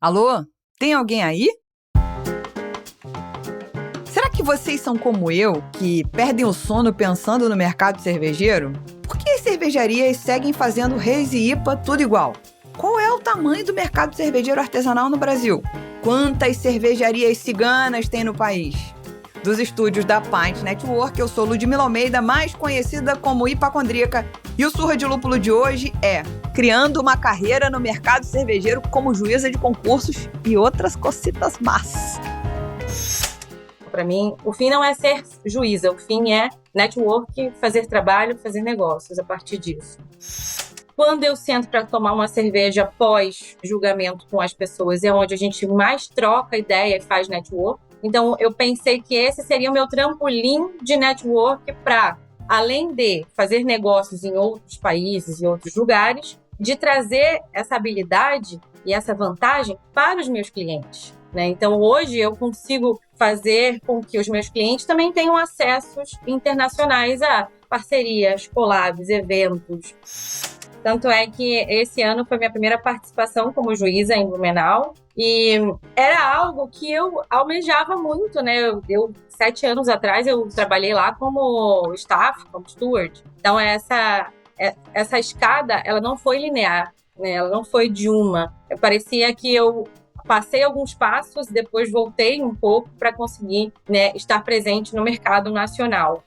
Alô? Tem alguém aí? Será que vocês são como eu, que perdem o sono pensando no mercado cervejeiro? Por que as cervejarias seguem fazendo Reis e IPA tudo igual? Qual é o tamanho do mercado cervejeiro artesanal no Brasil? Quantas cervejarias ciganas tem no país? Dos estúdios da Pint Network, eu sou Ludmila Almeida, mais conhecida como Hipacondríaca, e o Surra de Lúpulo de hoje é criando uma carreira no mercado cervejeiro como juíza de concursos e outras cositas más. Para mim, o fim não é ser juíza, o fim é network, fazer trabalho, fazer negócios a partir disso. Quando eu sento para tomar uma cerveja após julgamento com as pessoas, é onde a gente mais troca ideia e faz network. Então, eu pensei que esse seria o meu trampolim de network para, além de fazer negócios em outros países e outros lugares, de trazer essa habilidade e essa vantagem para os meus clientes, né? Então, hoje eu consigo fazer com que os meus clientes também tenham acessos internacionais a parcerias, collabs, eventos. Tanto é que esse ano foi minha primeira participação como juíza em Blumenau e era algo que eu almejava muito, né? Eu 7 anos atrás, eu trabalhei lá como staff, como steward. Então, essa escada, ela não foi linear, né? Ela não foi de uma. Parecia que eu passei alguns passos, depois voltei um pouco para conseguir, né, estar presente no mercado nacional.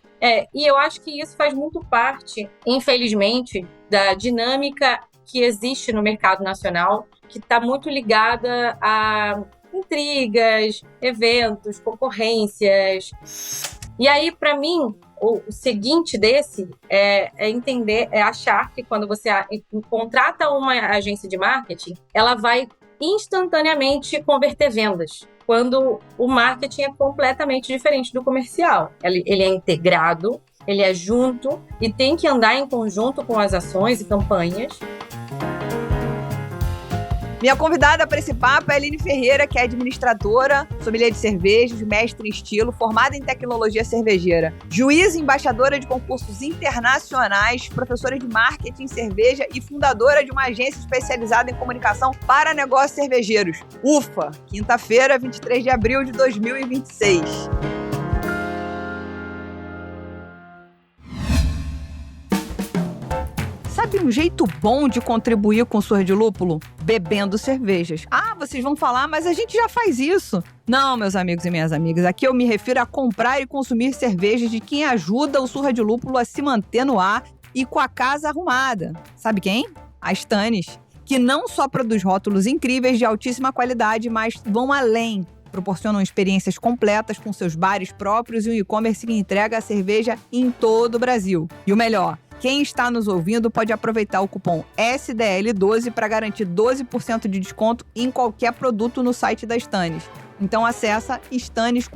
E eu acho que isso faz muito parte, infelizmente, da dinâmica que existe no mercado nacional, que está muito ligada a intrigas, eventos, concorrências. E aí, para mim, o seguinte desse é entender, é achar que quando você contrata uma agência de marketing, ela vai instantaneamente converter vendas, quando o marketing é completamente diferente do comercial. Ele é integrado, ele é junto e tem que andar em conjunto com as ações e campanhas. Minha convidada para esse papo é a Aline Ferreira, que é administradora, sommelier de cervejas, mestre em estilo, formada em tecnologia cervejeira, juíza e embaixadora de concursos internacionais, professora de marketing em cerveja e fundadora de uma agência especializada em comunicação para negócios cervejeiros. UFA, quinta-feira, 23 de abril de 2026. Sabe um jeito bom de contribuir com o Surra de Lúpulo? Bebendo cervejas. Ah, vocês vão falar, mas a gente já faz isso. Não, meus amigos e minhas amigas, aqui eu me refiro a comprar e consumir cervejas de quem ajuda o Surra de Lúpulo a se manter no ar e com a casa arrumada. Sabe quem? A Stannis, que não só produz rótulos incríveis de altíssima qualidade, mas vão além. Proporcionam experiências completas com seus bares próprios e um e-commerce que entrega a cerveja em todo o Brasil. E o melhor, quem está nos ouvindo pode aproveitar o cupom SDL12 para garantir 12% de desconto em qualquer produto no site da Stannis. Então acessa stannis.com.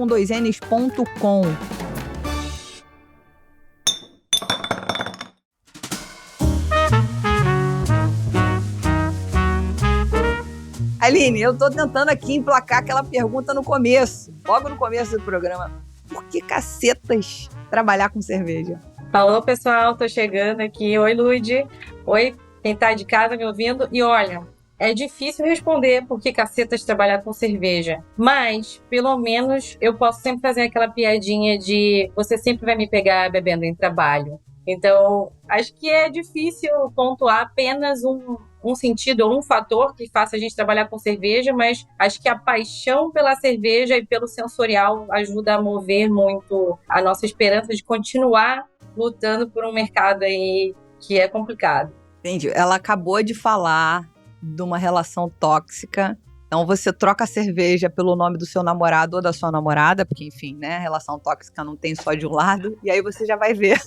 Aline, eu tô tentando aqui emplacar aquela pergunta no começo, logo no começo do programa. Por que cacetas trabalhar com cerveja? Alô, pessoal, tô chegando aqui. Oi, Lud. Oi, quem tá de casa me ouvindo. E olha, é difícil responder por que cacetas trabalhar com cerveja. Mas, pelo menos, eu posso sempre fazer aquela piadinha de você sempre vai me pegar bebendo em trabalho. Então, acho que é difícil pontuar apenas um sentido ou um fator que faça a gente trabalhar com cerveja, mas acho que a paixão pela cerveja e pelo sensorial ajuda a mover muito a nossa esperança de continuar lutando por um mercado aí que é complicado. Entendi. Ela acabou de falar de uma relação tóxica. Então você troca a cerveja pelo nome do seu namorado ou da sua namorada, porque, enfim, né, relação tóxica não tem só de um lado, e aí você já vai ver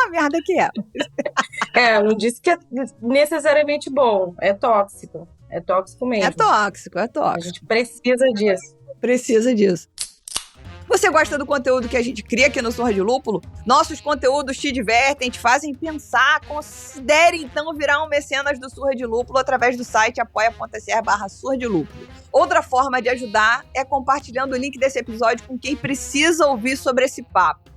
a merda que é. Eu não disse que é necessariamente bom, é tóxico. É tóxico mesmo. É tóxico. A gente precisa disso. Precisa disso. Você gosta do conteúdo que a gente cria aqui no Surra de Lúpulo? Nossos conteúdos te divertem, te fazem pensar. Considere, então, virar um mecenas do Surra de Lúpulo através do site apoia.se/Surra de Lúpulo. Outra forma de ajudar é compartilhando o link desse episódio com quem precisa ouvir sobre esse papo.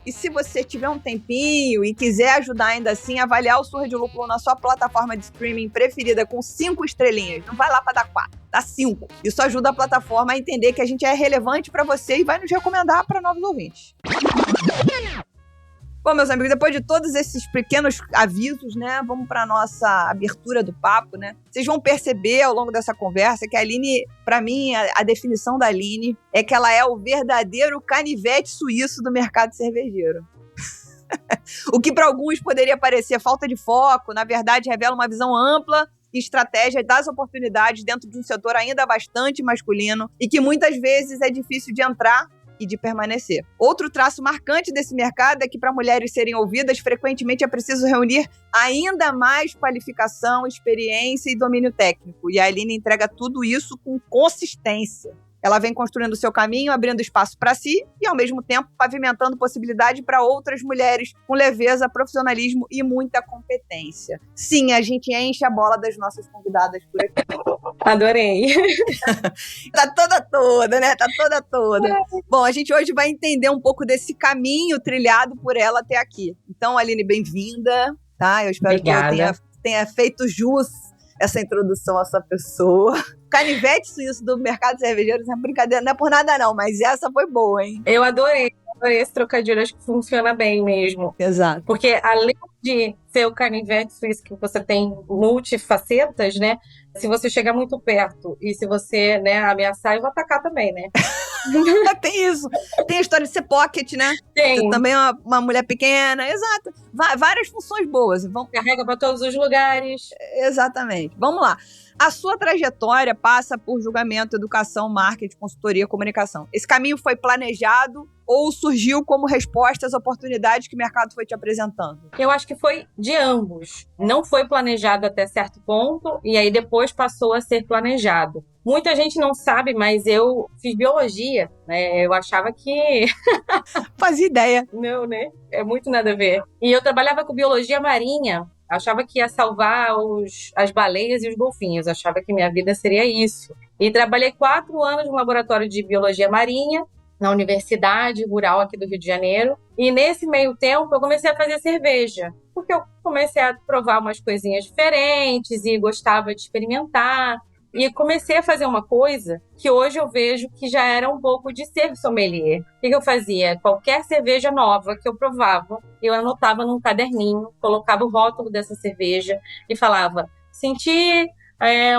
E se você tiver um tempinho e quiser ajudar ainda assim, avaliar o Surra de Lúpulo na sua plataforma de streaming preferida com 5 estrelinhas. Não vai lá para dar 4, dá 5. Isso ajuda a plataforma a entender que a gente é relevante para você e vai nos recomendar para novos ouvintes. Bom, meus amigos, depois de todos esses pequenos avisos, né, vamos para nossa abertura do papo, né? Vocês vão perceber ao longo dessa conversa que a Aline, para mim, a definição da Aline é que ela é o verdadeiro canivete suíço do mercado cervejeiro. O que para alguns poderia parecer falta de foco, na verdade revela uma visão ampla e estratégia das oportunidades dentro de um setor ainda bastante masculino e que muitas vezes é difícil de entrar e de permanecer. Outro traço marcante desse mercado é que para mulheres serem ouvidas, frequentemente é preciso reunir ainda mais qualificação, experiência e domínio técnico. E a Aline entrega tudo isso com consistência. Ela vem construindo o seu caminho, abrindo espaço para si e, ao mesmo tempo, pavimentando possibilidade para outras mulheres com leveza, profissionalismo e muita competência. Sim, a gente enche a bola das nossas convidadas por aqui. Adorei. Tá toda, né? Tá toda. Bom, a gente hoje vai entender um pouco desse caminho trilhado por ela até aqui. Então, Aline, bem-vinda, tá? Eu espero Obrigada. que eu tenha feito jus essa introdução à sua pessoa. Canivete suíço do mercado cervejeiro, não é brincadeira, não é por nada não, mas essa foi boa, hein? Eu adorei esse trocadilho, acho que funciona bem mesmo. Exato. Porque além de ser o canivete suíço, que você tem multifacetas, né? Se você chegar muito perto e se você, né, ameaçar, eu vou atacar também, né? Tem isso. Tem a história de ser pocket, né? Tem. Você também é uma mulher pequena, exato. Várias funções boas. Carrega para todos os lugares. Exatamente. Vamos lá. A sua trajetória passa por julgamento, educação, marketing, consultoria, comunicação. Esse caminho foi planejado ou surgiu como resposta às oportunidades que o mercado foi te apresentando? Eu acho que foi de ambos. Não foi planejado até certo ponto e aí depois passou a ser planejado. Muita gente não sabe, mas eu fiz biologia, né? Eu achava que... Fazia ideia. Não, né? É muito nada a ver. E eu trabalhava com biologia marinha. Achava que ia salvar as baleias e os golfinhos. Achava que minha vida seria isso. E trabalhei 4 anos no laboratório de biologia marinha, na Universidade Rural aqui do Rio de Janeiro. E nesse meio tempo eu comecei a fazer cerveja. Porque eu comecei a provar umas coisinhas diferentes e gostava de experimentar. E comecei a fazer uma coisa que hoje eu vejo que já era um pouco de ser sommelier. O que eu fazia? Qualquer cerveja nova que eu provava, eu anotava num caderninho, colocava o rótulo dessa cerveja e falava: senti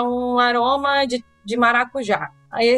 um aroma de maracujá,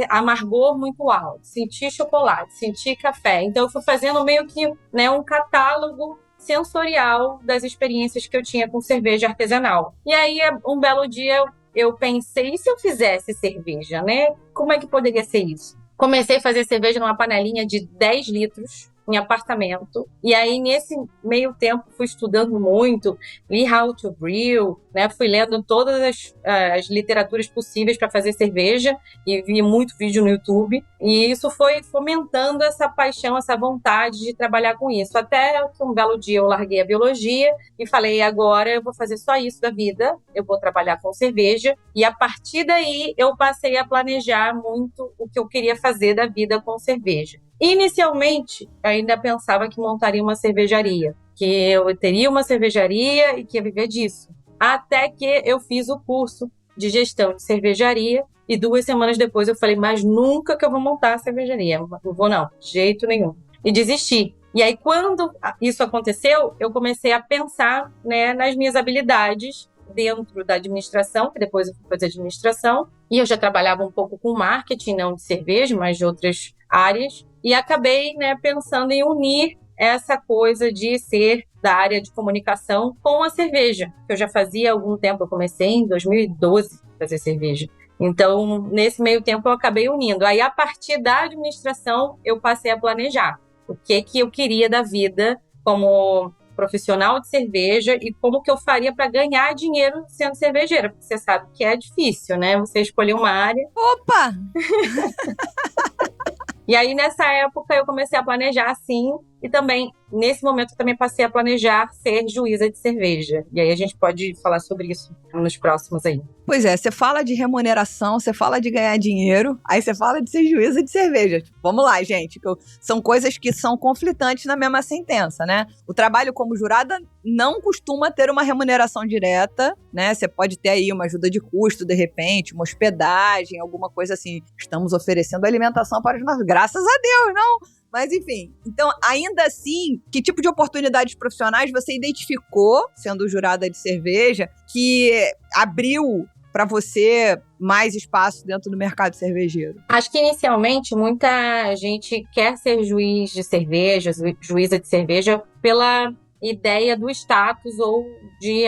amargor muito alto, senti chocolate, senti café. Então eu fui fazendo meio que, né, um catálogo sensorial das experiências que eu tinha com cerveja artesanal. E aí, um belo dia, eu pensei, e se eu fizesse cerveja, né? Como é que poderia ser isso? Comecei a fazer cerveja numa panelinha de 10 litros em apartamento. E aí, nesse meio tempo, fui estudando muito, li How to Brew, né? Fui lendo todas as literaturas possíveis para fazer cerveja e vi muito vídeo no YouTube. E isso foi fomentando essa paixão, essa vontade de trabalhar com isso. Até que um belo dia eu larguei a biologia e falei, agora eu vou fazer só isso da vida, eu vou trabalhar com cerveja. E a partir daí, eu passei a planejar muito o que eu queria fazer da vida com cerveja. Inicialmente, eu ainda pensava que montaria uma cervejaria, que eu teria uma cervejaria e que ia viver disso. Até que eu fiz o curso de gestão de cervejaria e 2 semanas depois eu falei, mas nunca que eu vou montar a cervejaria. Não vou não, de jeito nenhum. E desisti. E aí, quando isso aconteceu, eu comecei a pensar, né, nas minhas habilidades dentro da administração, que depois eu fui fazer administração. E eu já trabalhava um pouco com marketing, não de cerveja, mas de outras áreas. E acabei, né, pensando em unir essa coisa de ser da área de comunicação com a cerveja, que eu já fazia há algum tempo. Eu comecei em 2012 a fazer cerveja. Então, nesse meio tempo, eu acabei unindo. Aí, a partir da administração, eu passei a planejar o que eu queria da vida como profissional de cerveja e como que eu faria para ganhar dinheiro sendo cervejeira, porque você sabe que é difícil, né? Você escolher uma área. Opa! E aí, nessa época, eu comecei a planejar, assim, E também, nesse momento, eu também passei a planejar ser juíza de cerveja. E aí a gente pode falar sobre isso nos próximos aí. Pois é, você fala de remuneração, você fala de ganhar dinheiro, aí você fala de ser juíza de cerveja. Vamos lá, gente, são coisas que são conflitantes na mesma sentença, né? O trabalho como jurada não costuma ter uma remuneração direta, né? Você pode ter aí uma ajuda de custo, de repente, uma hospedagem, alguma coisa assim. Estamos oferecendo alimentação para os nossos... Graças a Deus, não? Mas, enfim, então, ainda assim, que tipo de oportunidades profissionais você identificou, sendo jurada de cerveja, que abriu para você mais espaço dentro do mercado cervejeiro? Acho que inicialmente muita gente quer ser juiz de cerveja, juíza de cerveja, pela ideia do status ou de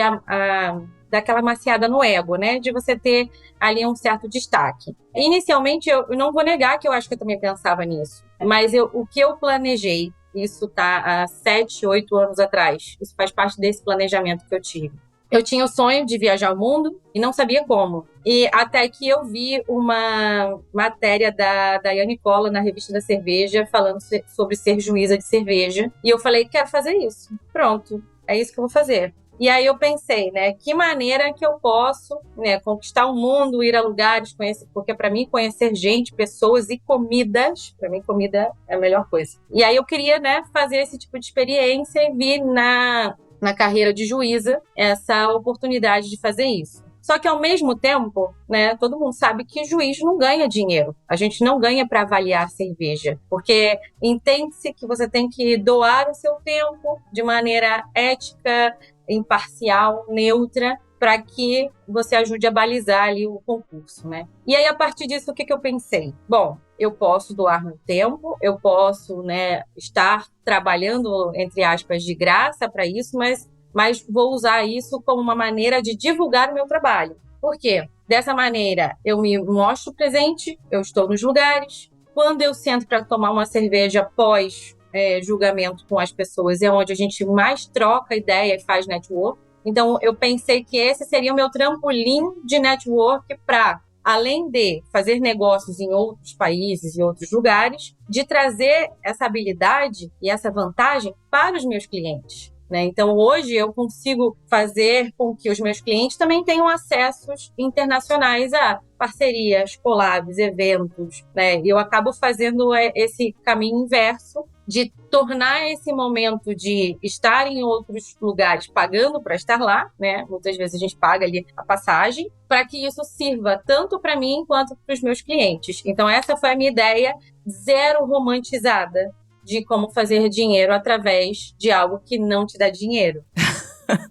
daquela maciada no ego, né? De você ter ali um certo destaque. Inicialmente, eu não vou negar que eu acho que eu também pensava nisso, mas o que eu planejei, isso tá há 7, 8 anos atrás, isso faz parte desse planejamento que eu tive. Eu tinha o sonho de viajar o mundo e não sabia como. E até que eu vi uma matéria da Daiane Cola na Revista da Cerveja falando sobre ser juíza de cerveja. E eu falei, quero fazer isso. Pronto, é isso que eu vou fazer. E aí eu pensei, né, que maneira que eu posso, né, conquistar o mundo, ir a lugares, conhecer, porque para mim conhecer gente, pessoas e comidas, para mim comida é a melhor coisa. E aí eu queria, né, fazer esse tipo de experiência e vi na carreira de juíza essa oportunidade de fazer isso. Só que, ao mesmo tempo, né, todo mundo sabe que juiz não ganha dinheiro. A gente não ganha para avaliar cerveja, porque entende-se que você tem que doar o seu tempo de maneira ética, imparcial, neutra, para que você ajude a balizar ali o concurso, né? E aí, a partir disso, o que eu pensei? Bom, eu posso doar meu tempo, eu posso, né, estar trabalhando, entre aspas, de graça para isso, mas vou usar isso como uma maneira de divulgar o meu trabalho. Por quê? Dessa maneira, eu me mostro presente, eu estou nos lugares. Quando eu sento para tomar uma cerveja após julgamento com as pessoas, é onde a gente mais troca ideia e faz network. Então, eu pensei que esse seria o meu trampolim de network para, além de fazer negócios em outros países e outros lugares, de trazer essa habilidade e essa vantagem para os meus clientes. Né? Então, hoje, eu consigo fazer com que os meus clientes também tenham acessos internacionais a parcerias, collabs, eventos. Né? E eu acabo fazendo esse caminho inverso de tornar esse momento de estar em outros lugares pagando para estar lá, né? Muitas vezes a gente paga ali a passagem, para que isso sirva tanto para mim quanto para os meus clientes. Então, essa foi a minha ideia, zero romantizada, de como fazer dinheiro através de algo que não te dá dinheiro.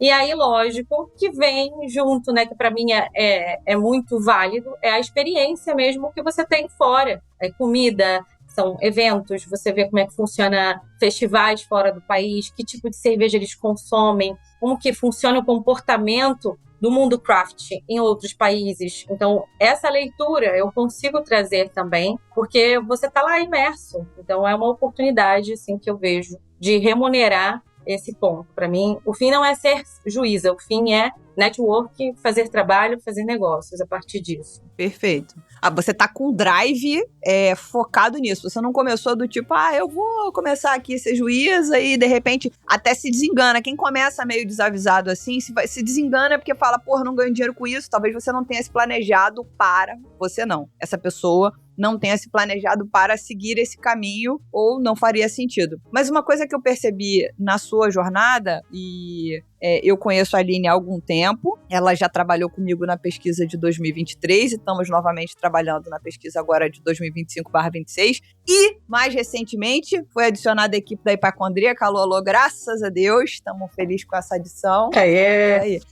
E aí, lógico, que vem junto, né, que para mim é muito válido, é a experiência mesmo que você tem fora. É comida, são eventos, você vê como é que funciona festivais fora do país, que tipo de cerveja eles consomem, como que funciona o comportamento do mundo craft em outros países. Então, essa leitura eu consigo trazer também, porque você está lá imerso. Então, é uma oportunidade, assim, que eu vejo de remunerar esse ponto. Para mim, o fim não é ser juíza, o fim é network, fazer trabalho, fazer negócios a partir disso. Perfeito. Você tá com drive focado nisso. Você não começou do tipo, eu vou começar aqui a ser juíza e de repente até se desengana. Quem começa meio desavisado assim, se desengana porque fala, porra, não ganho dinheiro com isso. Talvez você não tenha se planejado para... Você não. Essa pessoa não tenha se planejado para seguir esse caminho ou não faria sentido. Mas uma coisa que eu percebi na sua jornada, e eu conheço a Aline há algum tempo, ela já trabalhou comigo na pesquisa de 2023 e estamos novamente trabalhando na pesquisa agora de 2025/26 e, mais recentemente, foi adicionada a equipe da Hipacondríaca. Alô, graças a Deus, estamos felizes com essa adição.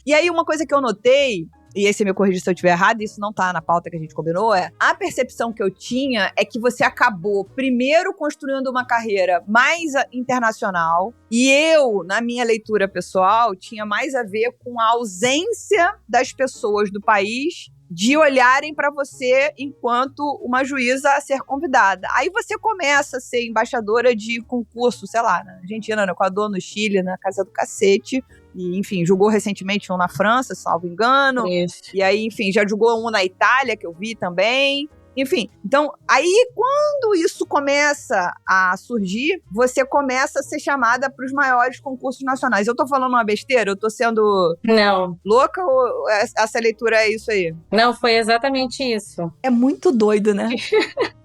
E aí, uma coisa que eu notei, e aí você me corrige se eu estiver errado, isso não tá na pauta que a gente combinou, a percepção que eu tinha é que você acabou primeiro construindo uma carreira mais internacional, e eu, na minha leitura pessoal, tinha mais a ver com a ausência das pessoas do país de olharem para você enquanto uma juíza a ser convidada. Aí você começa a ser embaixadora de concurso, sei lá, na Argentina, no Equador, no Chile, na Casa do Cacete. E, enfim, julgou recentemente um na França, salvo engano. Isso. E aí, enfim, já julgou um na Itália, que eu vi também. Enfim, então, aí quando isso começa a surgir, você começa a ser chamada para os maiores concursos nacionais. Eu tô falando uma besteira? Eu tô sendo Não, louca ou essa leitura é isso aí? não, foi exatamente isso. É muito doido, né?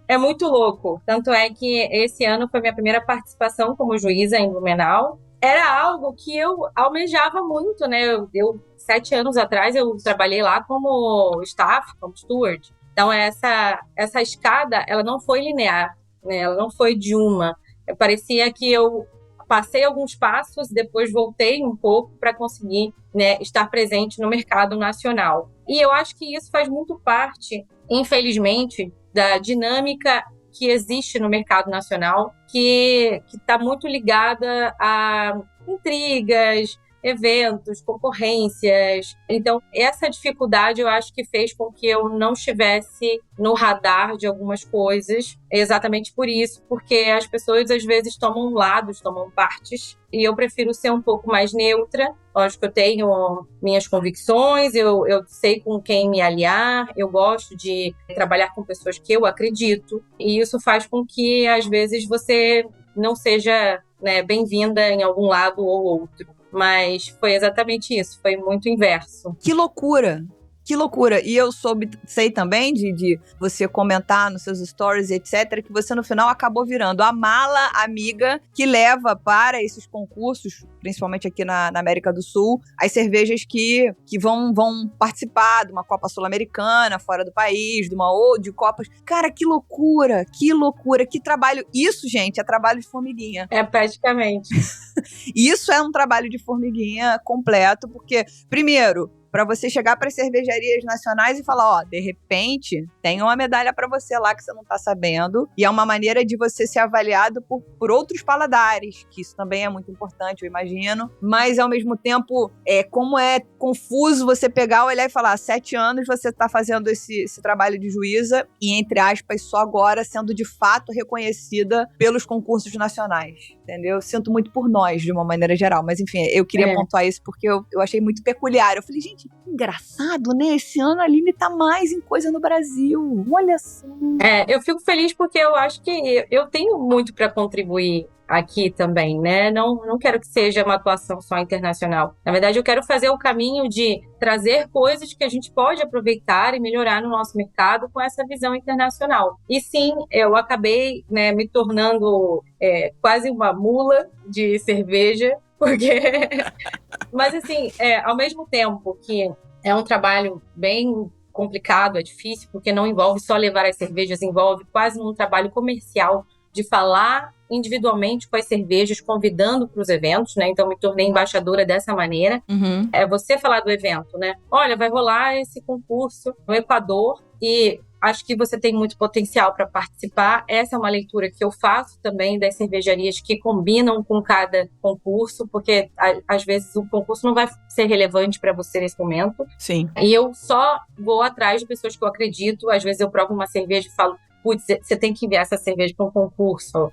É muito louco. Tanto é que esse ano foi minha primeira participação como juíza em Blumenau. Era algo que eu almejava muito, né? 7 anos atrás, eu trabalhei lá como staff, como steward. Então, essa escada, ela não foi linear, né? Ela não foi de uma. Parecia que eu passei alguns passos, depois voltei um pouco para conseguir, né, estar presente no mercado nacional. E eu acho que isso faz muito parte, infelizmente, da dinâmica que existe no mercado nacional, que está muito ligada a intrigas, eventos, concorrências. Então, essa dificuldade eu acho que fez com que eu não estivesse no radar de algumas coisas, exatamente por isso, porque as pessoas às vezes tomam lados, tomam partes, e eu prefiro ser um pouco mais neutra. Lógico que eu tenho minhas convicções, eu sei com quem me aliar, eu gosto de trabalhar com pessoas que eu acredito, e isso faz com que às vezes você não seja, né, bem-vinda em algum lado ou outro. Mas foi exatamente isso, foi muito inverso. Que loucura! Que loucura! E eu sei também de você comentar nos seus stories, etc., que você no final acabou virando a mala amiga que leva para esses concursos, principalmente aqui na América do Sul, as cervejas que vão participar de uma Copa Sul-Americana, fora do país, de Copas. Cara, que loucura! Que loucura! Que trabalho! Isso, gente, é trabalho de formiguinha. É, praticamente. Isso é um trabalho de formiguinha completo, porque, primeiro, para você chegar para as cervejarias nacionais e falar, ó, de repente, tem uma medalha para você lá que você não tá sabendo, e é uma maneira de você ser avaliado por outros paladares, que isso também é muito importante, eu imagino, mas ao mesmo tempo, como é confuso você pegar, olhar e falar, há 7 anos você tá fazendo esse trabalho de juíza e, entre aspas, só agora sendo de fato reconhecida pelos concursos nacionais, entendeu? Eu sinto muito por nós, de uma maneira geral, mas enfim, eu queria pontuar isso porque eu achei muito peculiar. Eu falei, gente, engraçado, né? Esse ano a Aline tá mais em coisa no Brasil. Olha só. Eu fico feliz porque eu acho que eu tenho muito para contribuir aqui também, né? Não quero que seja uma atuação só internacional. Na verdade, eu quero fazer o caminho de trazer coisas que a gente pode aproveitar e melhorar no nosso mercado com essa visão internacional. E sim, eu acabei, né, me tornando quase uma mula de cerveja, porque... Mas, assim, ao mesmo tempo que é um trabalho bem complicado, é difícil, porque não envolve só levar as cervejas, envolve quase um trabalho comercial de falar individualmente com as cervejas, convidando para os eventos, né? Então, me tornei embaixadora dessa maneira. Uhum. É você falar do evento, né? Olha, vai rolar esse concurso no Equador e acho que você tem muito potencial para participar. Essa é uma leitura que eu faço também das cervejarias que combinam com cada concurso, porque às vezes o concurso não vai ser relevante para você nesse momento. Sim. E eu só vou atrás de pessoas que eu acredito. Às vezes eu provo uma cerveja e falo, putz, você tem que enviar essa cerveja para um concurso,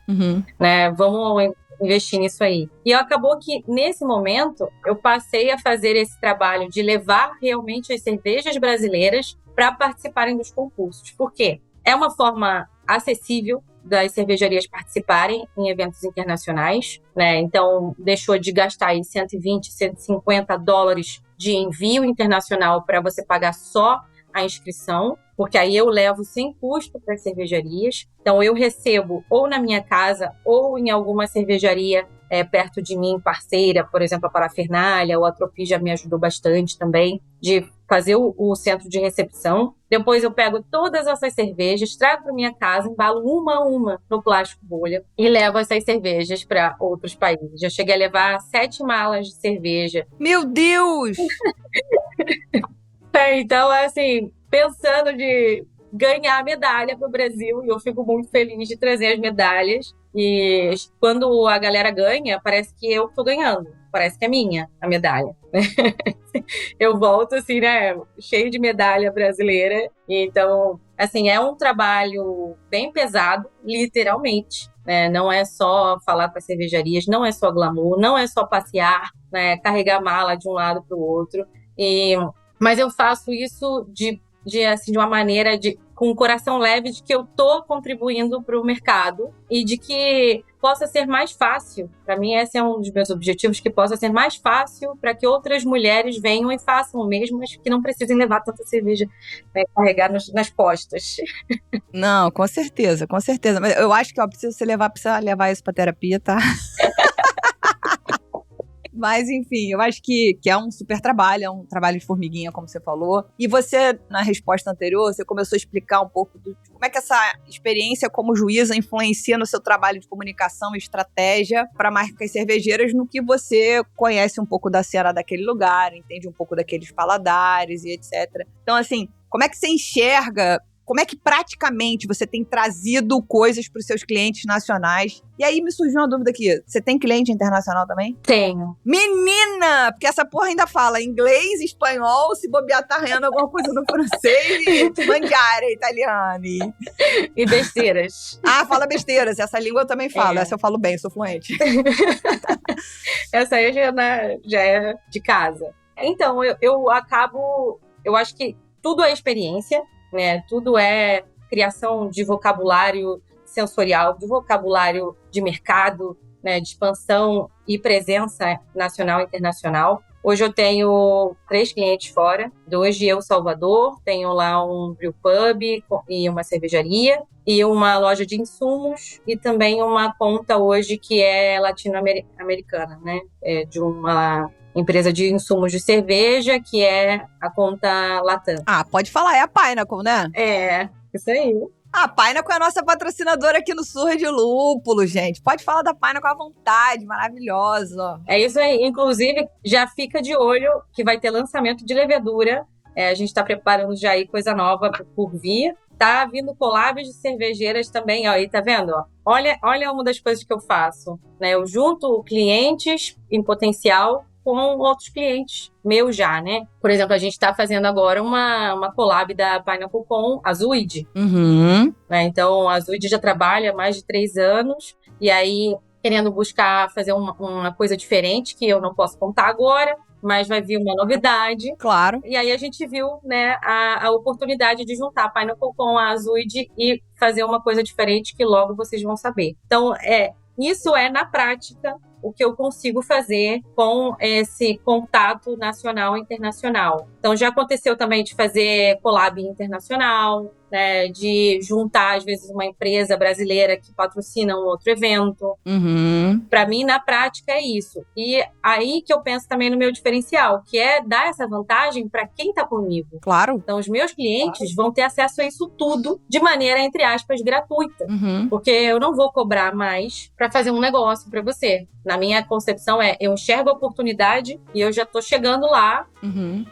né? Vamos investir nisso aí. E acabou que, nesse momento, eu passei a fazer esse trabalho de levar realmente as cervejas brasileiras para participarem dos concursos. Por quê? É uma forma acessível das cervejarias participarem em eventos internacionais, né? Então, deixou de gastar aí 120, 150 dólares de envio internacional para você pagar só a inscrição, porque aí eu levo sem custo para as cervejarias. Então, eu recebo ou na minha casa ou em alguma cervejaria perto de mim, parceira, por exemplo, a Parafernália, ou a Tropi já me ajudou bastante também, de fazer o centro de recepção. Depois eu pego todas essas cervejas, trago para minha casa, embalo uma a uma no plástico bolha e levo essas cervejas para outros países. Já cheguei a levar 7 malas de cerveja. Meu Deus! Então, assim, pensando de ganhar a medalha para o Brasil, e eu fico muito feliz de trazer as medalhas. E quando a galera ganha, parece que eu tô ganhando. Parece que é minha a medalha. Eu volto, assim, né, cheio de medalha brasileira. Então, assim, é um trabalho bem pesado, literalmente. Né? Não é só falar com as cervejarias, não é só glamour, não é só passear, né, carregar mala de um lado para o outro. Mas eu faço isso de uma maneira com o coração leve de que eu tô contribuindo para o mercado e de que possa ser mais fácil. Para mim, esse é um dos meus objetivos, que possa ser mais fácil para que outras mulheres venham e façam o mesmo, mas que não precisem levar tanta cerveja, né, carregar nas costas. Não, com certeza, com certeza. Mas eu acho que precisa levar isso pra terapia, tá? Mas, enfim, eu acho que é um super trabalho, é um trabalho de formiguinha, como você falou. E você, na resposta anterior, você começou a explicar um pouco de como é que essa experiência como juíza influencia no seu trabalho de comunicação e estratégia para marcas cervejeiras, no que você conhece um pouco da cena daquele lugar, entende um pouco daqueles paladares e etc. Então, assim, como é que você enxerga... Como é que praticamente você tem trazido coisas para os seus clientes nacionais? E aí me surgiu uma dúvida aqui. Você tem cliente internacional também? Tenho. Menina! Porque essa porra ainda fala inglês, espanhol, se bobear tá arranhando alguma coisa no francês e mangiare, italiano. E besteiras. Fala besteiras. Essa língua eu também falo. Essa eu falo bem, sou fluente. Essa aí já é de casa. Então, eu acho que tudo é experiência, né? Tudo é criação de vocabulário sensorial, de vocabulário de mercado, né? De expansão e presença nacional e internacional. Hoje eu tenho 3 clientes fora, 2 de El Salvador, tenho lá um brew pub e uma cervejaria, e uma loja de insumos, e também uma conta hoje que é latino-americana, né? De uma empresa de insumos de cerveja, que é a conta Latam. Pode falar, é a Pineapple, né? É, isso aí. A Pineapple é a nossa patrocinadora aqui no Surra de Lúpulo, gente. Pode falar da Pineapple à vontade, maravilhosa. É isso aí. Inclusive, já fica de olho que vai ter lançamento de levedura. A gente está preparando já aí coisa nova por vir. Tá vindo collabs de cervejeiras também, ó, aí tá vendo? Ó? Olha uma das coisas que eu faço, né? Eu junto clientes em potencial com outros clientes meus já, né? Por exemplo, a gente tá fazendo agora uma collab da Pineapple com a Zuid. Uhum. Né? Então, a Zuid já trabalha há mais de 3 anos, e aí querendo buscar fazer uma coisa diferente, que eu não posso contar agora, mas vai vir uma novidade. Claro. E aí a gente viu, né, a oportunidade de juntar a Pineapple com a Zuid e fazer uma coisa diferente que logo vocês vão saber. Então, isso é, na prática, o que eu consigo fazer com esse contato nacional e internacional. Então, já aconteceu também de fazer collab internacional, né, de juntar, às vezes, uma empresa brasileira que patrocina um outro evento. Uhum. Para mim, na prática, é isso. E aí que eu penso também no meu diferencial, que é dar essa vantagem para quem está comigo. Claro. Então, os meus clientes vão ter acesso a isso tudo de maneira, entre aspas, gratuita. Uhum. Porque eu não vou cobrar mais para fazer um negócio para você. Na minha concepção eu enxergo a oportunidade e eu já estou chegando lá,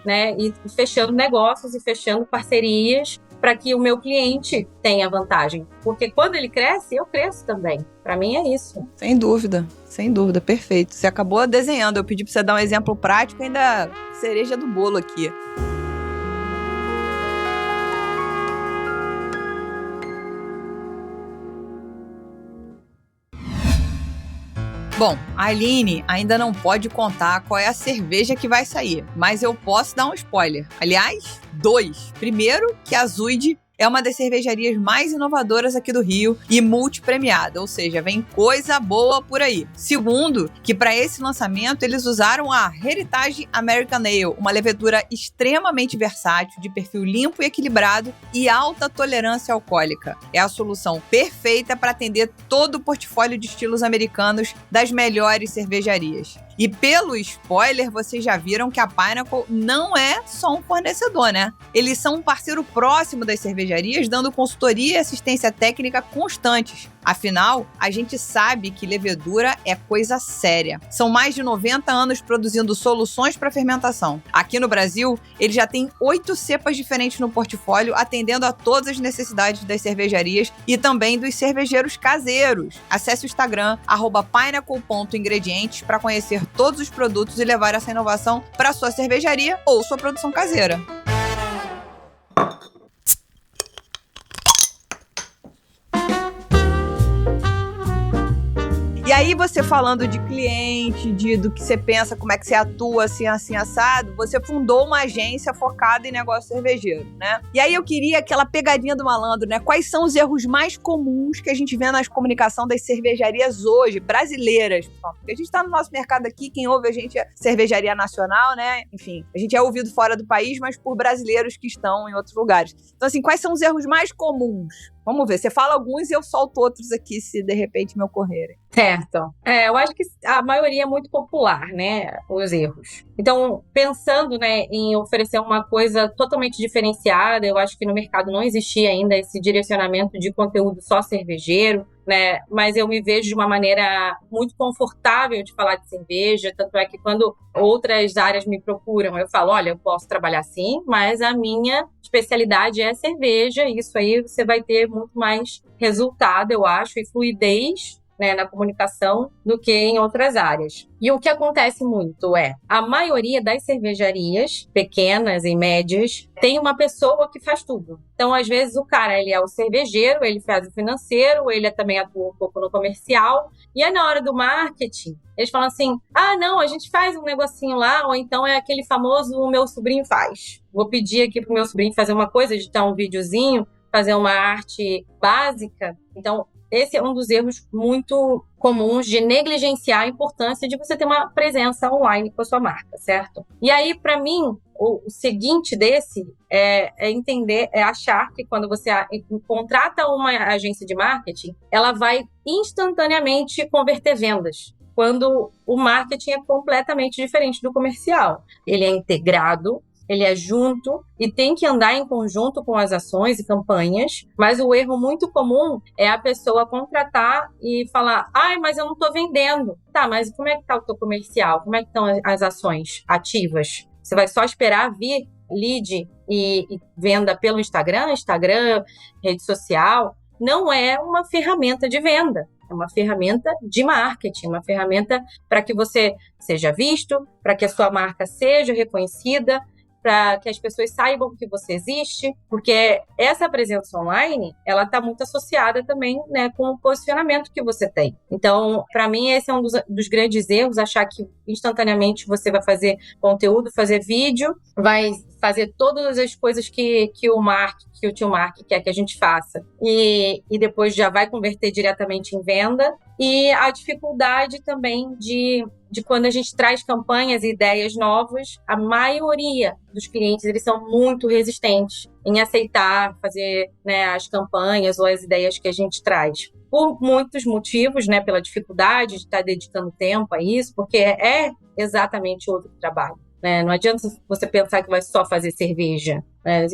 né, e fechando negócios e fechando parcerias para que o meu cliente tenha vantagem. Porque quando ele cresce, eu cresço também. Para mim é isso. Sem dúvida, perfeito. Você acabou desenhando, eu pedi para você dar um exemplo prático, ainda cereja do bolo aqui. Bom, a Aline ainda não pode contar qual é a cerveja que vai sair, mas eu posso dar um spoiler. Aliás, 2. Primeiro, que a Zuid é uma das cervejarias mais inovadoras aqui do Rio e multipremiada, ou seja, vem coisa boa por aí. Segundo, que para esse lançamento eles usaram a Heritage American Ale, uma levedura extremamente versátil, de perfil limpo e equilibrado e alta tolerância alcoólica. É a solução perfeita para atender todo o portfólio de estilos americanos das melhores cervejarias. E pelo spoiler, vocês já viram que a Pineapple não é só um fornecedor, né? Eles são um parceiro próximo das cervejarias, dando consultoria e assistência técnica constantes. Afinal, a gente sabe que levedura é coisa séria. São mais de 90 anos produzindo soluções para fermentação. Aqui no Brasil, eles já têm 8 cepas diferentes no portfólio, atendendo a todas as necessidades das cervejarias e também dos cervejeiros caseiros. Acesse o Instagram, @pineapple.ingredientes, para conhecer todos os produtos e levar essa inovação para sua cervejaria ou sua produção caseira. E aí você falando de cliente, do que você pensa, como é que você atua, assim, assado, você fundou uma agência focada em negócio cervejeiro, né? E aí eu queria aquela pegadinha do malandro, né? Quais são os erros mais comuns que a gente vê na comunicação das cervejarias hoje, brasileiras? Porque a gente tá no nosso mercado aqui, quem ouve a gente é cervejaria nacional, né? Enfim, a gente é ouvido fora do país, mas por brasileiros que estão em outros lugares. Então, assim, quais são os erros mais comuns? Vamos ver, você fala alguns e eu solto outros aqui, se de repente me ocorrerem. Certo. Eu acho que a maioria é muito popular, né, os erros. Então, pensando, né, em oferecer uma coisa totalmente diferenciada, eu acho que no mercado não existia ainda esse direcionamento de conteúdo só cervejeiro, né, mas eu me vejo de uma maneira muito confortável de falar de cerveja, tanto é que quando outras áreas me procuram, eu falo, olha, eu posso trabalhar sim, mas a minha especialidade é cerveja, e isso aí você vai ter muito mais resultado, eu acho, e fluidez, né, na comunicação do que em outras áreas. E o que acontece muito a maioria das cervejarias, pequenas e médias, tem uma pessoa que faz tudo. Então, às vezes, o cara, ele é o cervejeiro, ele faz o financeiro, ele também atua um pouco no comercial, e aí na hora do marketing, eles falam assim, não, a gente faz um negocinho lá, ou então é aquele famoso o meu sobrinho faz. Vou pedir aqui pro meu sobrinho fazer uma coisa, editar um videozinho, fazer uma arte básica. Então, esse é um dos erros muito comuns de negligenciar a importância de você ter uma presença online com a sua marca, certo? E aí, para mim, o seguinte desse é entender, é achar que quando você contrata uma agência de marketing, ela vai instantaneamente converter vendas, quando o marketing é completamente diferente do comercial. Ele é integrado, ele é junto e tem que andar em conjunto com as ações e campanhas, mas o erro muito comum é a pessoa contratar e falar, mas eu não estou vendendo. Tá, mas como é que está o teu comercial? Como é que estão as ações ativas? Você vai só esperar vir lead e venda pelo Instagram, rede social? Não é uma ferramenta de venda. É uma ferramenta de marketing, uma ferramenta para que você seja visto, para que a sua marca seja reconhecida, para que as pessoas saibam que você existe, porque essa presença online, ela está muito associada também, né, com o posicionamento que você tem. Então, para mim, esse é um dos grandes erros, achar que instantaneamente você vai fazer conteúdo, fazer vídeo, vai fazer todas as coisas que o tio Mark quer que a gente faça, e depois já vai converter diretamente em venda. E a dificuldade também de quando a gente traz campanhas e ideias novas, a maioria dos clientes, eles são muito resistentes em aceitar fazer, né, as campanhas ou as ideias que a gente traz. Por muitos motivos, né, pela dificuldade de estar dedicando tempo a isso, porque é exatamente outro trabalho. Não adianta você pensar que vai só fazer cerveja.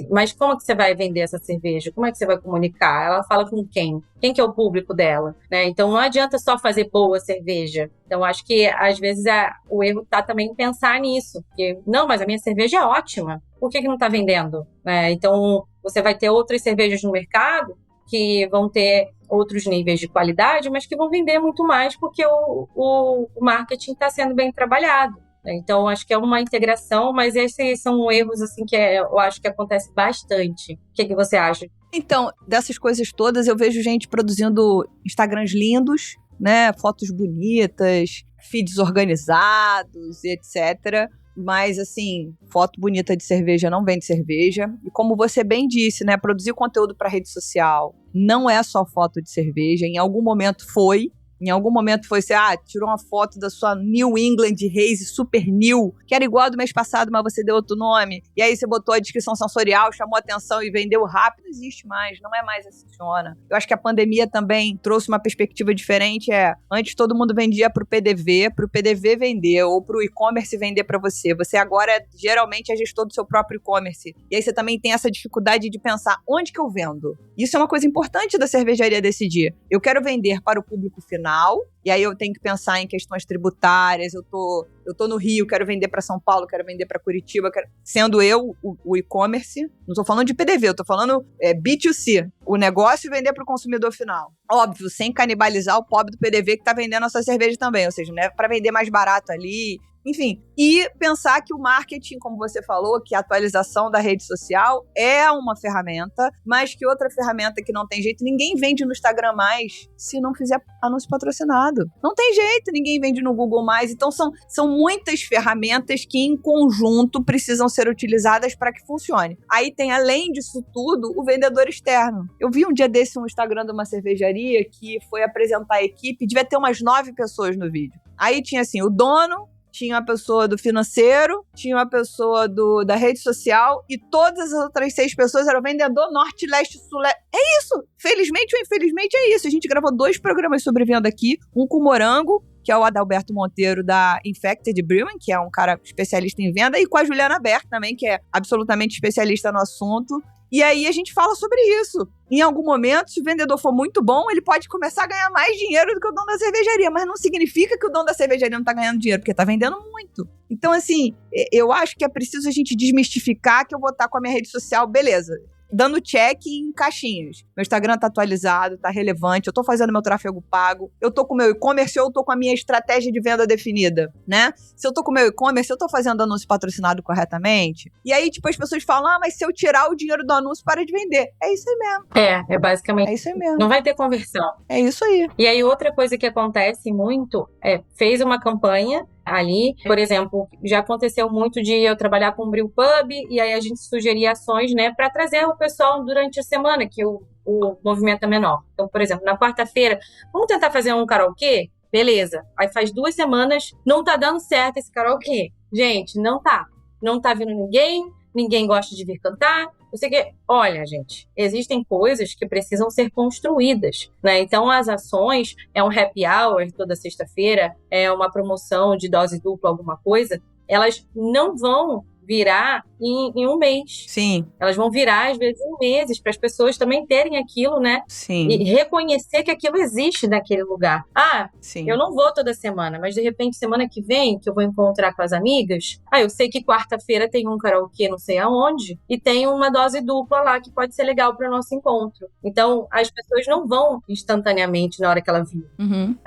Mas como que você vai vender essa cerveja? Como é que você vai comunicar? Ela fala com quem? Quem que é o público dela? Então não adianta só fazer boa cerveja. Então acho que às vezes o erro está também em pensar nisso. Porque, não, mas a minha cerveja é ótima. Por que não está vendendo? Então você vai ter outras cervejas no mercado que vão ter outros níveis de qualidade, mas que vão vender muito mais porque o marketing está sendo bem trabalhado. Então, acho que é uma integração, mas esses são erros assim, que eu acho que acontece bastante. O que você acha? Então, dessas coisas todas, eu vejo gente produzindo Instagrams lindos, né? Fotos bonitas, feeds organizados e etc. Mas, assim, foto bonita de cerveja não vende cerveja. E como você bem disse, né? Produzir conteúdo para rede social não é só foto de cerveja. Em algum momento foi. Você tirou uma foto da sua New England Haze Super New, que era igual a do mês passado, mas você deu outro nome. E aí você botou a descrição sensorial, chamou atenção e vendeu rápido. Não existe mais, não é mais assim que funciona. Eu acho que a pandemia também trouxe uma perspectiva diferente. Antes todo mundo vendia pro PDV vender, ou pro e-commerce vender para você. Você agora geralmente é gestor do seu próprio e-commerce. E aí você também tem essa dificuldade de pensar, onde que eu vendo? Isso é uma coisa importante da cervejaria decidir. Eu quero vender para o público final, e aí eu tenho que pensar em questões tributárias. Eu tô no Rio, quero vender para São Paulo, quero vender para Curitiba, sendo eu o e-commerce. Não tô falando de PDV, eu tô falando B2C, o negócio e vender para o consumidor final. Óbvio, sem canibalizar o pobre do PDV que tá vendendo a sua cerveja também, ou seja, não é para vender mais barato ali. Enfim, e pensar que o marketing, como você falou, que a atualização da rede social é uma ferramenta, mas que outra ferramenta que não tem jeito, ninguém vende no Instagram mais se não fizer anúncio patrocinado. patrocinado. Não tem jeito, ninguém vende no Google mais. Então, são muitas ferramentas que, em conjunto, precisam ser utilizadas para que funcione. Aí tem, além disso tudo, o vendedor externo. Eu vi um dia desse um Instagram de uma cervejaria que foi apresentar a equipe, devia ter umas 9 pessoas no vídeo. Aí tinha, assim, o dono, tinha uma pessoa do financeiro, tinha uma pessoa da rede social e todas as outras 6 pessoas eram vendedor norte, leste, sul. É isso! Felizmente ou infelizmente é isso. A gente gravou 2 programas sobre venda aqui, um com o Morango, que é o Adalberto Monteiro da Infected Brewing, que é um cara especialista em venda, e com a Juliana Berk também, que é absolutamente especialista no assunto. E aí a gente fala sobre isso. Em algum momento, se o vendedor for muito bom, ele pode começar a ganhar mais dinheiro do que o dono da cervejaria, mas não significa que o dono da cervejaria não tá ganhando dinheiro, porque tá vendendo muito. Então, assim, eu acho que é preciso a gente desmistificar que eu vou estar com a minha rede social, beleza, dando check em caixinhas. Meu Instagram tá atualizado, tá relevante, eu tô fazendo meu tráfego pago, eu tô com o meu e-commerce, eu tô com a minha estratégia de venda definida, né? Se eu tô com o meu e-commerce, eu tô fazendo anúncio patrocinado corretamente. E aí, tipo, as pessoas falam, mas se eu tirar o dinheiro do anúncio, para de vender. É isso aí mesmo. É basicamente. É isso aí mesmo. Não vai ter conversão. É isso aí. E aí, outra coisa que acontece muito fez uma campanha ali, por exemplo, já aconteceu muito de eu trabalhar com o Brew Pub e aí a gente sugeria ações, né, para trazer o pessoal durante a semana, que o movimento é menor. Então, por exemplo, na quarta-feira, vamos tentar fazer um karaokê? Beleza. Aí faz 2 semanas, não tá dando certo esse karaokê. Gente, não tá. Não tá vindo ninguém gosta de vir cantar. Você que, olha, gente, existem coisas que precisam ser construídas, né? Então, as ações, é um happy hour toda sexta-feira, é uma promoção de dose dupla, alguma coisa, elas não vão virar em um mês. Sim. Elas vão virar, às vezes, em meses, para as pessoas também terem aquilo, né? Sim. E reconhecer que aquilo existe naquele lugar. Sim. Eu não vou toda semana, mas de repente, semana que vem, que eu vou encontrar com as amigas, eu sei que quarta-feira tem um karaokê não sei aonde, e tem uma dose dupla lá que pode ser legal para o nosso encontro. Então, as pessoas não vão instantaneamente na hora que ela viu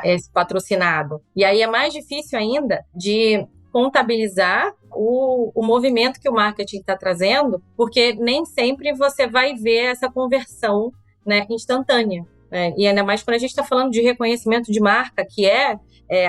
esse patrocinado. E aí é mais difícil ainda de contabilizar o movimento que o marketing está trazendo, porque nem sempre você vai ver essa conversão, né, instantânea. E ainda mais quando a gente está falando de reconhecimento de marca, que é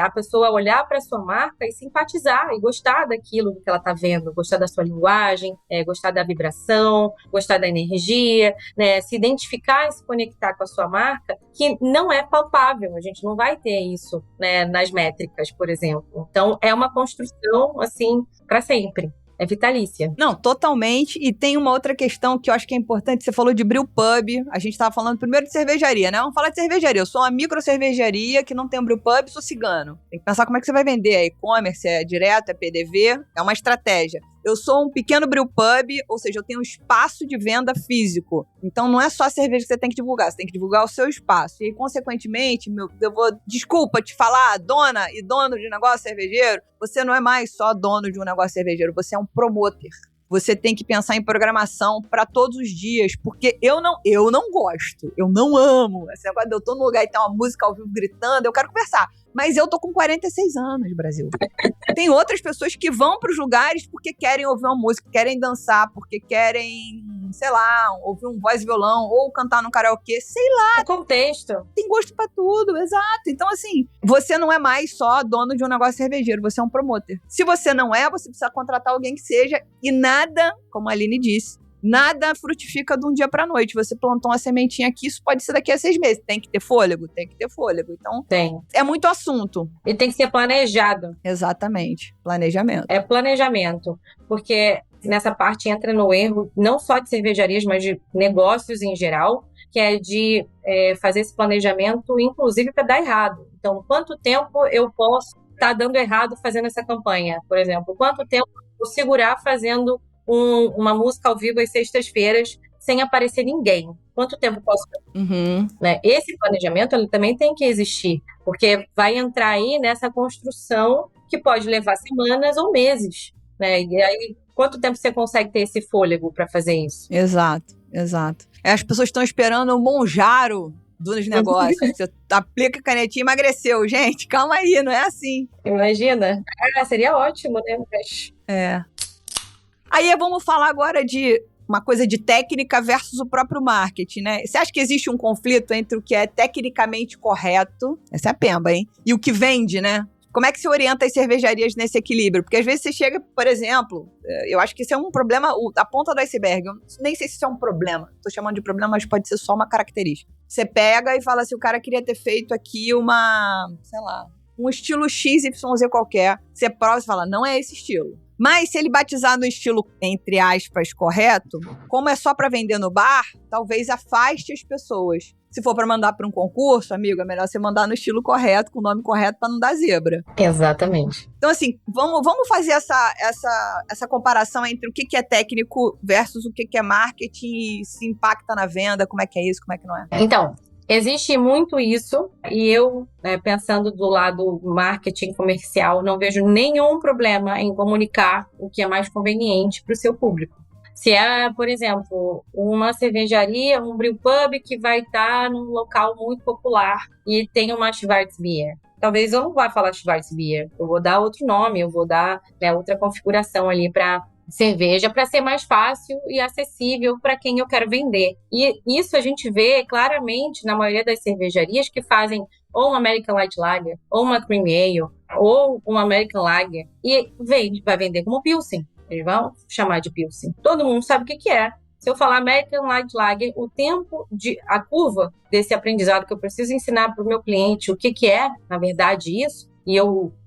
a pessoa olhar para a sua marca e simpatizar e gostar daquilo que ela está vendo, gostar da sua linguagem, gostar da vibração, gostar da energia, né, se identificar e se conectar com a sua marca, que não é palpável, a gente não vai ter isso, né, nas métricas, por exemplo. Então, é uma construção, assim, para sempre. É vitalícia. Não, totalmente. E tem uma outra questão que eu acho que é importante. Você falou de Brew Pub. A gente estava falando primeiro de cervejaria, né? Vamos falar de cervejaria. Eu sou uma micro cervejaria que não tem um Brew Pub, sou cigano. Tem que pensar como é que você vai vender. É e-commerce, é direto, é PDV. É uma estratégia. Eu sou um pequeno brew pub, ou seja, eu tenho um espaço de venda físico. Então, não é só a cerveja que você tem que divulgar, você tem que divulgar o seu espaço. E, consequentemente, eu vou, desculpa te falar, dona e dono de negócio cervejeiro, você não é mais só dono de um negócio cervejeiro, você é um promoter. Você tem que pensar em programação para todos os dias, porque eu não gosto, eu não amo. Esse negócio de eu tô no lugar e tem uma música ao vivo gritando, eu quero conversar. Mas eu tô com 46 anos, Brasil. Tem outras pessoas que vão pros lugares porque querem ouvir uma música, querem dançar, porque querem, sei lá, ouvir um voz e violão, ou cantar no karaokê, sei lá. É contexto. Tem gosto pra tudo, exato. Então, assim, você não é mais só dono de um negócio cervejeiro, você é um promoter. Se você não é, você precisa contratar alguém que seja, e nada, como a Aline disse, nada frutifica de um dia pra noite. Você plantou uma sementinha aqui, isso pode ser daqui a 6 meses. Tem que ter fôlego? Tem que ter fôlego. Então, é muito assunto. E tem que ser planejado. Exatamente. Planejamento. É planejamento. Porque nessa parte entra no erro, não só de cervejarias, mas de negócios em geral, que é de fazer esse planejamento, inclusive para dar errado. Então, quanto tempo eu posso estar dando errado fazendo essa campanha? Por exemplo, quanto tempo eu vou segurar fazendo uma música ao vivo às sextas-feiras sem aparecer ninguém? Quanto tempo posso fazer? Né? Esse planejamento ele também tem que existir, porque vai entrar aí nessa construção que pode levar semanas ou meses. Né? E aí, quanto tempo você consegue ter esse fôlego para fazer isso? Exato. As pessoas estão esperando o Monjaro dos negócios. Você aplica a canetinha e emagreceu. Gente, calma aí, não é assim. Imagina. Seria ótimo, né? Aí vamos falar agora de uma coisa de técnica versus o próprio marketing, né? Você acha que existe um conflito entre o que é tecnicamente correto, essa é a pemba, hein? E o que vende, né? Como é que se orienta as cervejarias nesse equilíbrio? Porque às vezes você chega, por exemplo, eu acho que isso é um problema, a ponta do iceberg, eu nem sei se isso é um problema, tô chamando de problema, mas pode ser só uma característica. Você pega e fala assim, o cara queria ter feito aqui um estilo XYZ qualquer, você prova e fala, não é esse estilo. Mas se ele batizar no estilo, entre aspas, correto, como é só para vender no bar, talvez afaste as pessoas. Se for para mandar para um concurso, amigo, é melhor você mandar no estilo correto, com o nome correto, para não dar zebra. Exatamente. Então, assim, vamos fazer essa comparação entre o que é técnico versus o que é marketing, se impacta na venda, como é que é isso, como é que não é. Então, existe muito isso, e eu, pensando do lado marketing comercial, não vejo nenhum problema em comunicar o que é mais conveniente para o seu público. Se é, por exemplo, uma cervejaria, um brewpub que vai estar num local muito popular e tem uma Schwarzbier. Talvez eu não vá falar Schwarzbier, eu vou dar outro nome, eu vou dar outra configuração ali para cerveja, para ser mais fácil e acessível para quem eu quero vender. E isso a gente vê claramente na maioria das cervejarias que fazem ou uma American Light Lager, ou uma Cream Ale, ou uma American Lager, e vai vender como Pilsen. Eles vão chamar de Pilsen. Todo mundo sabe o que é. Se eu falar American Light Lager, a curva desse aprendizado que eu preciso ensinar para o meu cliente o que é, na verdade, isso,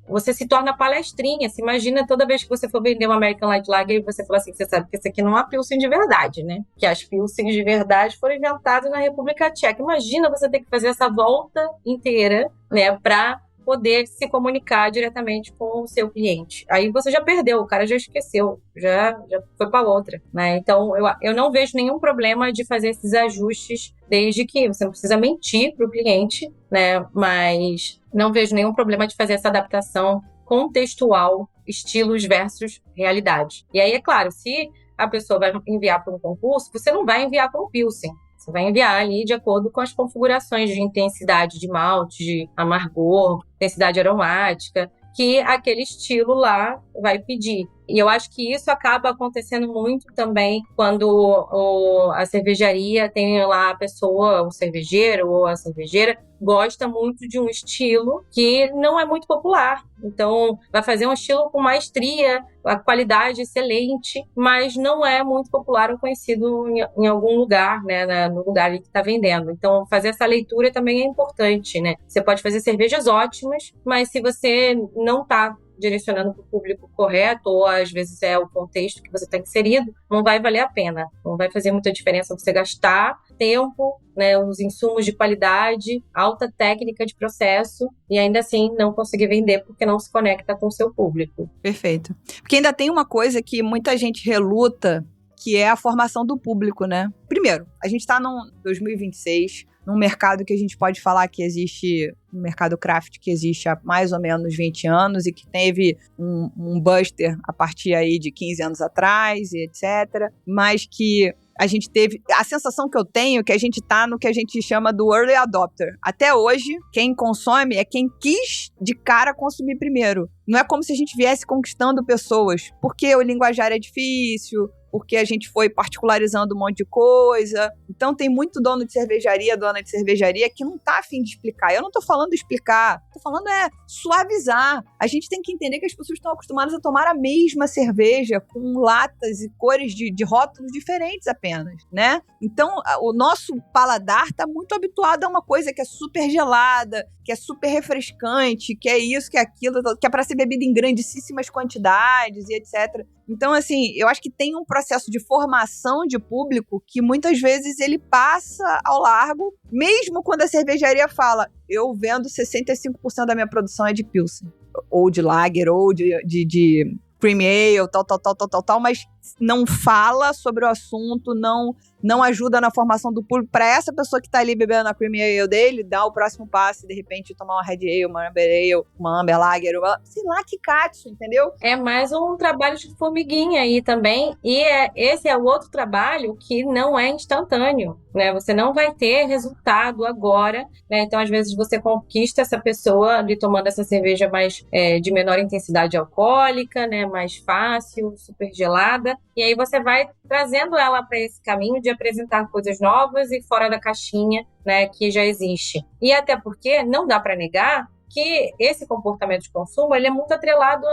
você se torna palestrinha. Se imagina toda vez que você for vender uma American Light Lager e você falar assim, você sabe que isso aqui não é uma Pilsen de verdade, né? Que as Pilsens de verdade foram inventadas na República Tcheca. Imagina você ter que fazer essa volta inteira, né, para poder se comunicar diretamente com o seu cliente. Aí você já perdeu, o cara já esqueceu, já foi para outra, né? Então, eu não vejo nenhum problema de fazer esses ajustes, desde que você não precisa mentir para o cliente, né? Mas não vejo nenhum problema de fazer essa adaptação contextual, estilos versus realidade. E aí, é claro, se a pessoa vai enviar para um concurso, você não vai enviar com Pilsen. Você vai enviar ali de acordo com as configurações de intensidade de malte, de amargor, intensidade aromática, que aquele estilo lá vai pedir. E eu acho que isso acaba acontecendo muito também quando a cervejaria tem lá a pessoa, o cervejeiro ou a cervejeira, gosta muito de um estilo que não é muito popular. Então, vai fazer um estilo com maestria, a qualidade excelente, mas não é muito popular ou conhecido em algum lugar, né, no lugar que está vendendo. Então, fazer essa leitura também é importante, né? Você pode fazer cervejas ótimas, mas se você não está direcionando para o público correto, ou às vezes é o contexto que você está inserido, não vai valer a pena. Não vai fazer muita diferença você gastar tempo, né, os insumos de qualidade, alta técnica de processo, e ainda assim não conseguir vender porque não se conecta com o seu público. Perfeito. Porque ainda tem uma coisa que muita gente reluta, que é a formação do público, né? Primeiro, a gente está num 2026, num mercado que a gente pode falar que existe, um mercado craft que existe há mais ou menos 20 anos e que teve um buster a partir aí de 15 anos atrás e etc. Mas que a gente teve... A sensação que eu tenho é que a gente tá no que a gente chama do early adopter. Até hoje, quem consome é quem quis de cara consumir primeiro. Não é como se a gente viesse conquistando pessoas, porque o linguajar é difícil, porque a gente foi particularizando um monte de coisa. Então tem muito dono de cervejaria, dona de cervejaria que não tá afim de explicar. Eu não tô falando explicar, tô falando suavizar. A gente tem que entender que as pessoas estão acostumadas a tomar a mesma cerveja com latas e cores de rótulos diferentes apenas, né? Então o nosso paladar tá muito habituado a uma coisa que é super gelada, que é super refrescante, que é isso, que é aquilo, que é para ser bebida em grandíssimas quantidades e etc. Então, assim, eu acho que tem um processo de formação de público que muitas vezes ele passa ao largo, mesmo quando a cervejaria fala, eu vendo 65% da minha produção é de Pilsen, ou de Lager, ou de Cream Ale, tal, mas não fala sobre o assunto, não ajuda na formação do público para essa pessoa que tá ali bebendo a Cream Ale dele, dar o próximo passo e de repente tomar uma Red Ale, uma Amber Ale, uma Amber Lager, sei lá que catch, entendeu? É mais um trabalho de formiguinha aí também, e esse é o outro trabalho que não é instantâneo, né? Você não vai ter resultado agora, né? Então, às vezes, você conquista essa pessoa ali tomando essa cerveja mais de menor intensidade alcoólica, né? mais fácil, super gelada, e aí você vai trazendo ela para esse caminho de apresentar coisas novas e fora da caixinha, né, que já existe. E até porque não dá para negar que esse comportamento de consumo ele é muito atrelado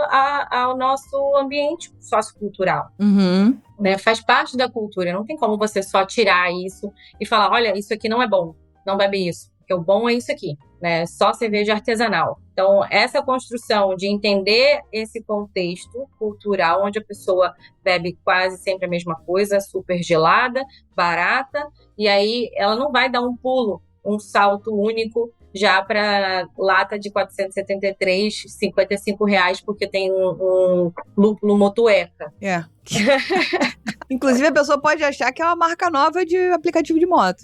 ao nosso ambiente sociocultural. Uhum. Né? Faz parte da cultura, não tem como você só tirar isso e falar, olha, isso aqui não é bom, não bebe isso, porque o bom é isso aqui, né? Só cerveja artesanal. Então, essa construção de entender esse contexto cultural, onde a pessoa bebe quase sempre a mesma coisa, super gelada, barata, e aí ela não vai dar um pulo, um salto único já para lata de 473, R$55, porque tem um lúpulo motueka. É. Inclusive, a pessoa pode achar que é uma marca nova de aplicativo de moto.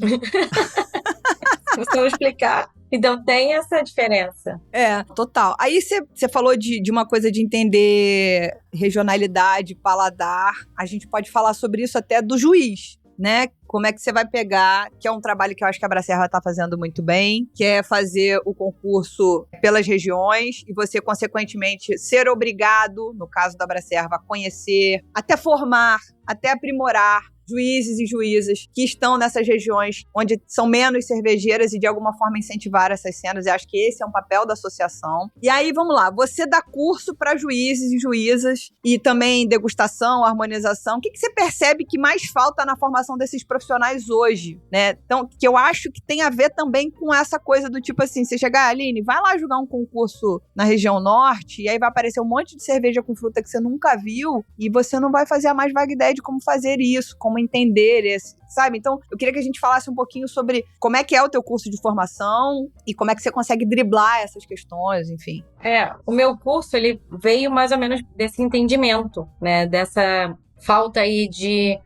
Você vai explicar. Então, tem essa diferença. É, total. Aí você falou de uma coisa de entender regionalidade, paladar. A gente pode falar sobre isso até do juiz, né? Como é que você vai pegar, que é um trabalho que eu acho que a Abracerva está fazendo muito bem, que é fazer o concurso pelas regiões e você, consequentemente, ser obrigado, no caso da Abracerva, a conhecer, até formar, até aprimorar juízes e juízas que estão nessas regiões onde são menos cervejeiras e, de alguma forma, incentivar essas cenas. Eu acho que esse é um papel da associação. E aí, vamos lá, você dá curso para juízes e juízas e também degustação, harmonização. O que você percebe que mais falta na formação desses profissionais hoje, né? Então, que eu acho que tem a ver também com essa coisa do tipo assim, você chegar, Aline, vai lá jogar um concurso na região norte e aí vai aparecer um monte de cerveja com fruta que você nunca viu e você não vai fazer a mais vaga ideia de como fazer isso, como entender esse, sabe? Então, eu queria que a gente falasse um pouquinho sobre como é que é o teu curso de formação e como é que você consegue driblar essas questões, enfim. O meu curso, ele veio mais ou menos desse entendimento, né? Dessa falta aí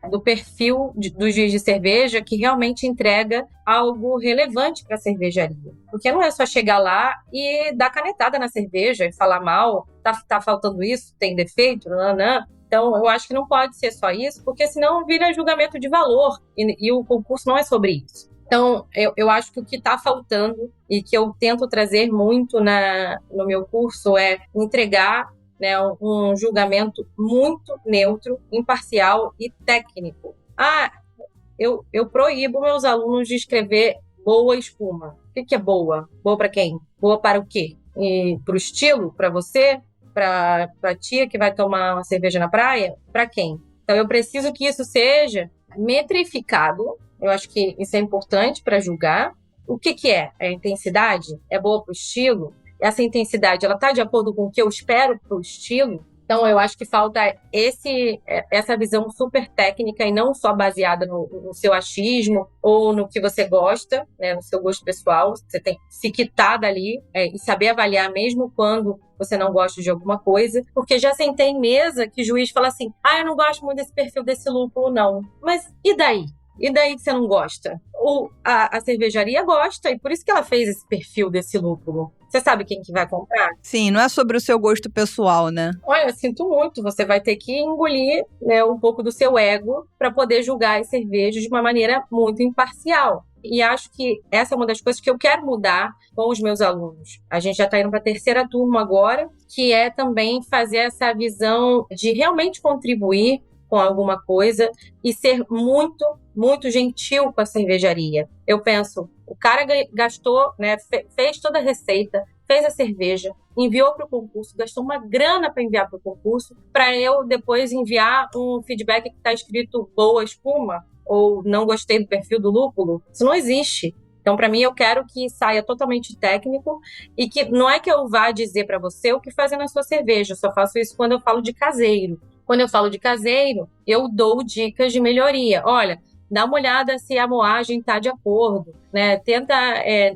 do perfil do juiz de cerveja que realmente entrega algo relevante para a cervejaria. Porque não é só chegar lá e dar canetada na cerveja e falar mal, tá faltando isso, tem defeito, nananã. Então, eu acho que não pode ser só isso, porque senão vira julgamento de valor e o concurso não é sobre isso. Então, eu acho que o que está faltando e que eu tento trazer muito no meu curso é entregar, né, um julgamento muito neutro, imparcial e técnico. Eu proíbo meus alunos de escrever boa espuma. O que é boa? Boa para quem? Boa para o quê? Para o estilo? Para você? Para a tia que vai tomar uma cerveja na praia? Para quem? Então, eu preciso que isso seja metrificado. Eu acho que isso é importante para julgar. O que é? A intensidade? É boa para o estilo? Essa intensidade, ela está de acordo com o que eu espero para o estilo? Então, eu acho que falta essa visão super técnica e não só baseada no seu achismo ou no que você gosta, né, no seu gosto pessoal. Você tem que se quitar dali e saber avaliar mesmo quando você não gosta de alguma coisa. Porque já sentei em mesa que o juiz fala assim, eu não gosto muito desse perfil desse lúpulo, não. Mas e daí? E daí que você não gosta? A cervejaria gosta, e por isso que ela fez esse perfil desse lúpulo. Você sabe quem que vai comprar? Sim, não é sobre o seu gosto pessoal, né? Olha, eu sinto muito. Você vai ter que engolir, né, um pouco do seu ego para poder julgar as cervejas de uma maneira muito imparcial. E acho que essa é uma das coisas que eu quero mudar com os meus alunos. A gente já está indo para a terceira turma agora, que é também fazer essa visão de realmente contribuir com alguma coisa e ser muito, muito gentil com a cervejaria. Eu penso, o cara gastou, né, fez toda a receita, fez a cerveja, enviou para o concurso, gastou uma grana para enviar para o concurso, para eu depois enviar um feedback que está escrito boa espuma ou não gostei do perfil do lúpulo. Isso não existe. Então, para mim, eu quero que saia totalmente técnico e que não é que eu vá dizer para você o que fazer na sua cerveja. Eu só faço isso quando eu falo de caseiro. Quando eu falo de caseiro, eu dou dicas de melhoria. Olha, dá uma olhada se a moagem está de acordo, né? Tenta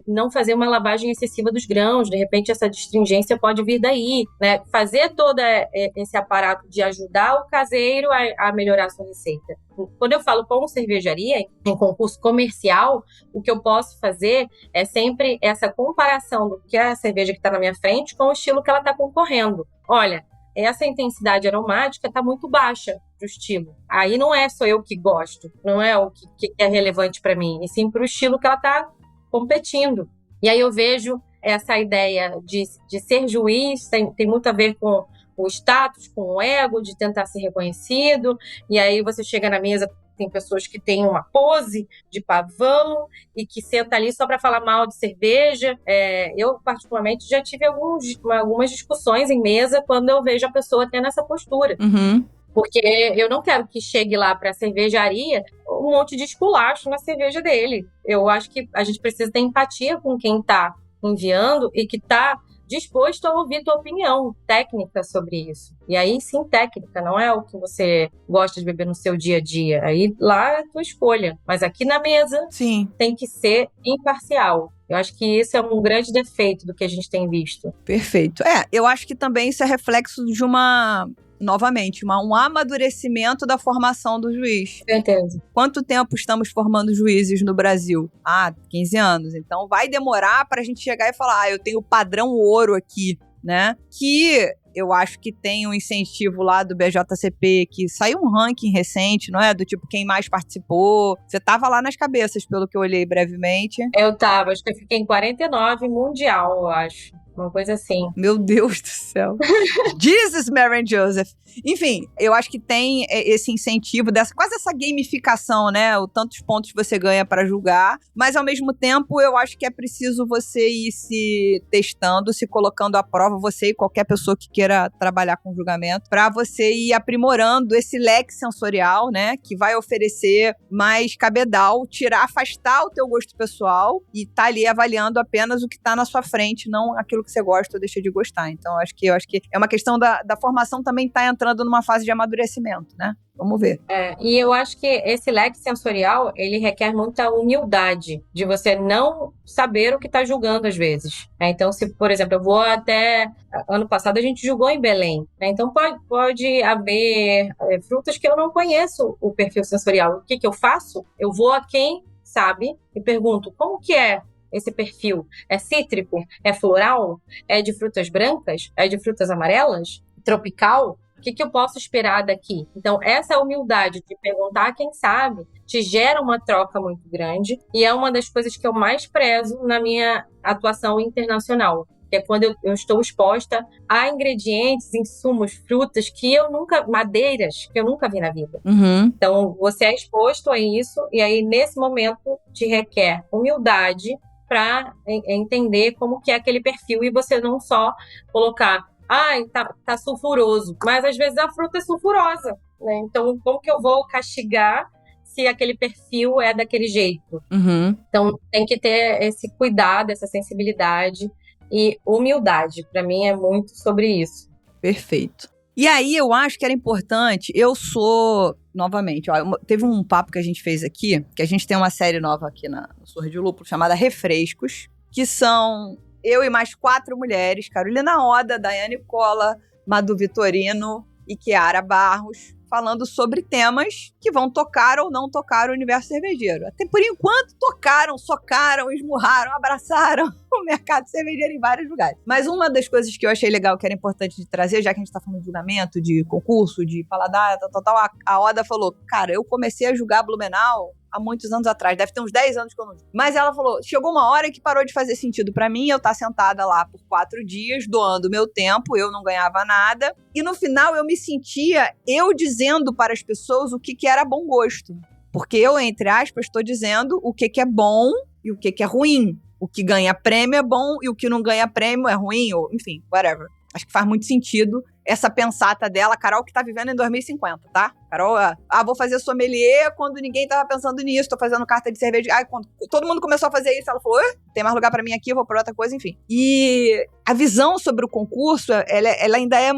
não fazer uma lavagem excessiva dos grãos, de repente essa astringência pode vir daí, né? Fazer todo esse aparato de ajudar o caseiro a melhorar a sua receita. Quando eu falo com cervejaria, em concurso comercial, o que eu posso fazer é sempre essa comparação do que é a cerveja que está na minha frente com o estilo que ela está concorrendo. Olha, essa intensidade aromática está muito baixa para o estilo. Aí não é só eu que gosto, não é o que é relevante para mim, e sim para o estilo que ela está competindo. E aí eu vejo essa ideia de ser juiz, tem muito a ver com o status, com o ego de tentar ser reconhecido, e aí você chega na mesa, tem pessoas que têm uma pose de pavão e que senta ali só para falar mal de cerveja. Eu, particularmente, já tive algumas discussões em mesa quando eu vejo a pessoa tendo essa postura. Uhum. Porque eu não quero que chegue lá para a cervejaria um monte de esculacho na cerveja dele. Eu acho que a gente precisa ter empatia com quem está enviando e que está disposto a ouvir tua opinião técnica sobre isso. E aí sim, técnica, não é o que você gosta de beber no seu dia a dia. Aí lá é a tua escolha. Mas aqui na mesa, sim, tem que ser imparcial. Eu acho que isso é um grande defeito do que a gente tem visto. Perfeito. Eu acho que também isso é reflexo de novamente, um amadurecimento da formação do juiz. Certeza. Quanto tempo estamos formando juízes no Brasil? 15 anos. Então vai demorar para a gente chegar e falar, eu tenho o padrão ouro aqui, né? Que eu acho que tem um incentivo lá do BJCP, que saiu um ranking recente, não é? Do tipo, quem mais participou. Você tava lá nas cabeças, pelo que eu olhei brevemente. Eu tava, acho que eu fiquei em 49 mundial, eu acho. Uma coisa assim. Meu Deus do céu. Jesus, Mary and Joseph. Enfim, eu acho que tem esse incentivo, quase essa gamificação, né? O tantos pontos você ganha para julgar. Mas, ao mesmo tempo, eu acho que é preciso você ir se testando, se colocando à prova, você e qualquer pessoa que queira trabalhar com julgamento, para você ir aprimorando esse leque sensorial, né? Que vai oferecer mais cabedal, afastar o teu gosto pessoal e tá ali avaliando apenas o que tá na sua frente, não aquilo que você gosta ou deixa de gostar. Então, eu acho que é uma questão da formação também tá entrando numa fase de amadurecimento, né? Vamos ver. E eu acho que esse leque sensorial, ele requer muita humildade, de você não saber o que está julgando às vezes. Então, se, por exemplo, eu vou até... Ano passado a gente julgou em Belém. Então, pode haver frutas que eu não conheço o perfil sensorial. O que eu faço? Eu vou a quem sabe e pergunto, como que é esse perfil? É cítrico? É floral? É de frutas brancas? É de frutas amarelas? Tropical? O que eu posso esperar daqui? Então, essa humildade de perguntar a quem sabe te gera uma troca muito grande e é uma das coisas que eu mais prezo na minha atuação internacional, que é quando eu estou exposta a ingredientes, insumos, frutas madeiras que eu nunca vi na vida. Uhum. Então, você é exposto a isso e aí, nesse momento, te requer humildade para entender como que é aquele perfil e você não só colocar tá sulfuroso, mas às vezes a fruta é sulfurosa, né? Então, como que eu vou castigar se aquele perfil é daquele jeito? Uhum. Então, tem que ter esse cuidado, essa sensibilidade e humildade. Para mim, é muito sobre isso. Perfeito. E aí, eu acho que era importante, novamente, teve um papo que a gente fez aqui, que a gente tem uma série nova aqui no Surra de Lúpulo, chamada Refrescos, que são eu e mais 4 mulheres, Carolina Oda, Daiane Cola, Madu Vitorino e Kiara Barros, falando sobre temas que vão tocar ou não tocar o universo cervejeiro. Até por enquanto tocaram, socaram, esmurraram, abraçaram o mercado cervejeiro em vários lugares. Mas uma das coisas que eu achei legal, que era importante de trazer, já que a gente tá falando de julgamento, de concurso, de paladar, a Oda falou, cara, eu comecei a julgar Blumenau há muitos anos atrás, deve ter uns 10 anos que eu não julgo. Mas ela falou, chegou uma hora que parou de fazer sentido pra mim, eu estar sentada lá por 4 dias, doando meu tempo, eu não ganhava nada, e no final eu me sentia, eu dizendo para as pessoas o que era bom gosto. Porque eu, entre aspas, estou dizendo o que é bom e o que é ruim. O que ganha prêmio é bom e o que não ganha prêmio é ruim, ou enfim, whatever. Acho que faz muito sentido essa pensata dela, Carol, que tá vivendo em 2050, tá? Carol, vou fazer sommelier quando ninguém tava pensando nisso, tô fazendo carta de cerveja. Quando todo mundo começou a fazer isso, ela falou, tem mais lugar pra mim aqui, eu vou pra outra coisa, enfim. E a visão sobre o concurso, ela ainda é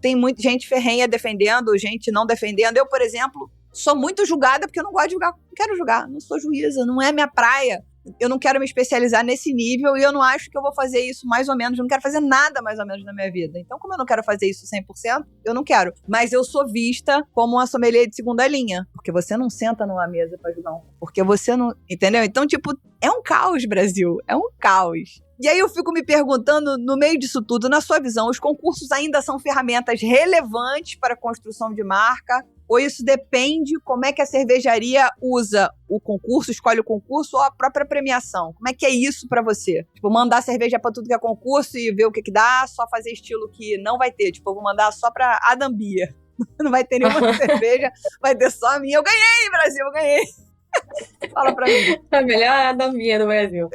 tem muita gente ferrenha defendendo, gente não defendendo. Eu, por exemplo, sou muito julgada porque eu não gosto de julgar, não quero julgar, não sou juíza, não é minha praia. Eu não quero me especializar nesse nível e eu não acho que eu vou fazer isso mais ou menos. Eu não quero fazer nada mais ou menos na minha vida. Então, como eu não quero fazer isso 100%, eu não quero. Mas eu sou vista como uma sommelier de segunda linha. Porque você não senta numa mesa pra julgar porque você não... Entendeu? Então, tipo, é um caos, Brasil. É um caos. E aí eu fico me perguntando, no meio disso tudo, na sua visão, os concursos ainda são ferramentas relevantes para a construção de marca? Ou isso depende como é que a cervejaria usa o concurso, escolhe o concurso ou a própria premiação? Como é que é isso pra você? Tipo, mandar cerveja pra tudo que é concurso e ver o que dá, só fazer estilo que não vai ter. Tipo, eu vou mandar só pra Adam Beer. Não vai ter nenhuma cerveja, vai ter só a minha. Eu ganhei, Brasil, eu ganhei. Fala pra mim. A melhor da minha do Brasil.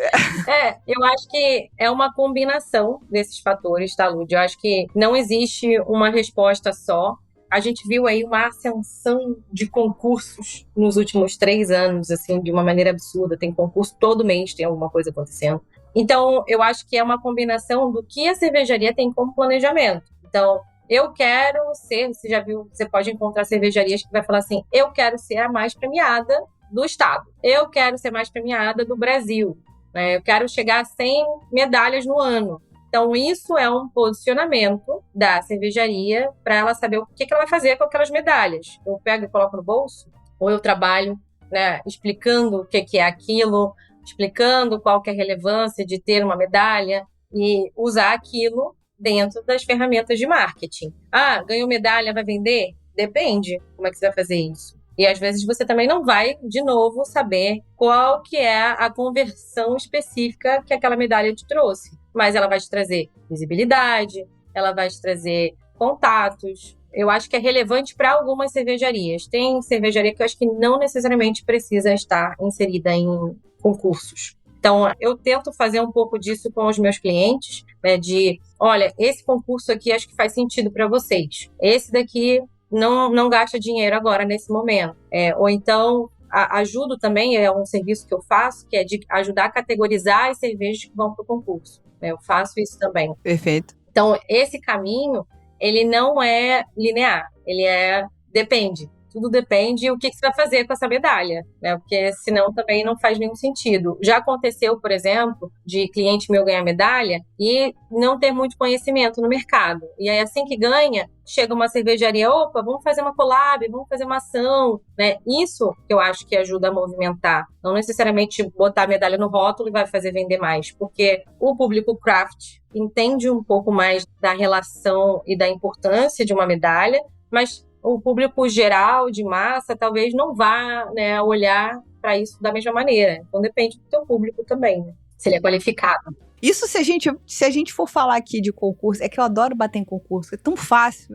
Eu acho que é uma combinação desses fatores, tá, Lud? Eu acho que não existe uma resposta só. A gente viu aí uma ascensão de concursos nos últimos 3 anos, assim, de uma maneira absurda. Tem concurso todo mês, tem alguma coisa acontecendo. Então, eu acho que é uma combinação do que a cervejaria tem como planejamento. Então, eu quero ser, você já viu, você pode encontrar cervejarias que vai falar assim, eu quero ser a mais premiada do estado. Eu quero ser mais premiada do Brasil. Né? Eu quero chegar a 100 medalhas no ano. Então, isso é um posicionamento da cervejaria para ela saber o que ela vai fazer com aquelas medalhas. Eu pego e coloco no bolso, ou eu trabalho, né, explicando o que é aquilo, explicando qual que é a relevância de ter uma medalha e usar aquilo dentro das ferramentas de marketing. Ah, ganhou medalha, vai vender? Depende como é que você vai fazer isso. E às vezes você também não vai, de novo, saber qual que é a conversão específica que aquela medalha te trouxe. Mas ela vai te trazer visibilidade, ela vai te trazer contatos. Eu acho que é relevante para algumas cervejarias. Tem cervejaria que eu acho que não necessariamente precisa estar inserida em concursos. Então, eu tento fazer um pouco disso com os meus clientes, né, de, olha, esse concurso aqui acho que faz sentido para vocês. Esse daqui não gasta dinheiro agora, nesse momento. Ou então, ajudo também, é um serviço que eu faço, que é de ajudar a categorizar as cervejas que vão para o concurso. Eu faço isso também. Perfeito. Então, esse caminho, ele não é linear, depende. Tudo depende do que você vai fazer com essa medalha, né? Porque senão também não faz nenhum sentido. Já aconteceu, por exemplo, de cliente meu ganhar medalha e não ter muito conhecimento no mercado. E aí, assim que ganha, chega uma cervejaria, opa, vamos fazer uma collab, vamos fazer uma ação, né? Isso que eu acho que ajuda a movimentar. Não necessariamente botar a medalha no rótulo e vai fazer vender mais, porque o público craft entende um pouco mais da relação e da importância de uma medalha, mas o público geral, de massa, talvez não vá, né, olhar para isso da mesma maneira. Então, depende do teu público também, né? Se ele é qualificado. Isso se a gente for falar aqui de concurso, é que eu adoro bater em concurso, é tão fácil.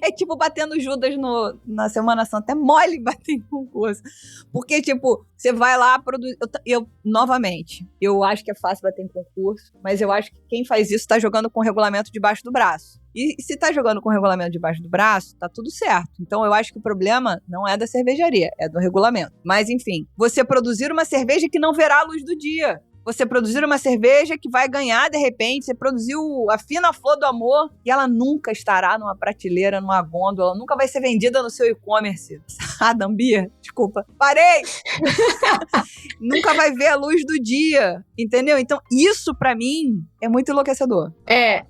É tipo batendo Judas na Semana Santa. É mole bater em concurso. Porque, tipo, você vai lá produzir. Novamente, eu acho que é fácil bater em concurso, mas eu acho que quem faz isso tá jogando com o regulamento debaixo do braço. E se tá jogando com o regulamento debaixo do braço, tá tudo certo. Então eu acho que o problema não é da cervejaria, é do regulamento. Mas, enfim, você produzir uma cerveja que não verá a luz do dia. Você produzir uma cerveja que vai ganhar, de repente, você produziu a fina flor do amor e ela nunca estará numa prateleira, numa gôndola, nunca vai ser vendida no seu e-commerce. Adam Beer, desculpa. Parei! Nunca vai ver a luz do dia, entendeu? Então, isso pra mim é muito enlouquecedor.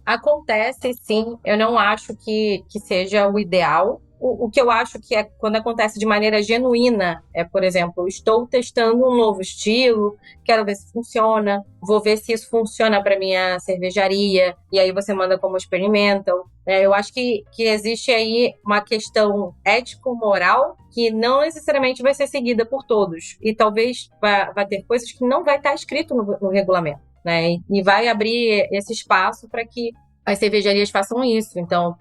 Acontece sim. Eu não acho que seja o ideal. O que eu acho que é quando acontece de maneira genuína por exemplo, estou testando um novo estilo, quero ver se funciona, vou ver se isso funciona para minha cervejaria, e aí você manda como experimental. Eu acho que existe aí uma questão ético-moral que não necessariamente vai ser seguida por todos, e talvez vai ter coisas que não vai estar escrito no regulamento, né? E vai abrir esse espaço para que as cervejarias façam isso. Então,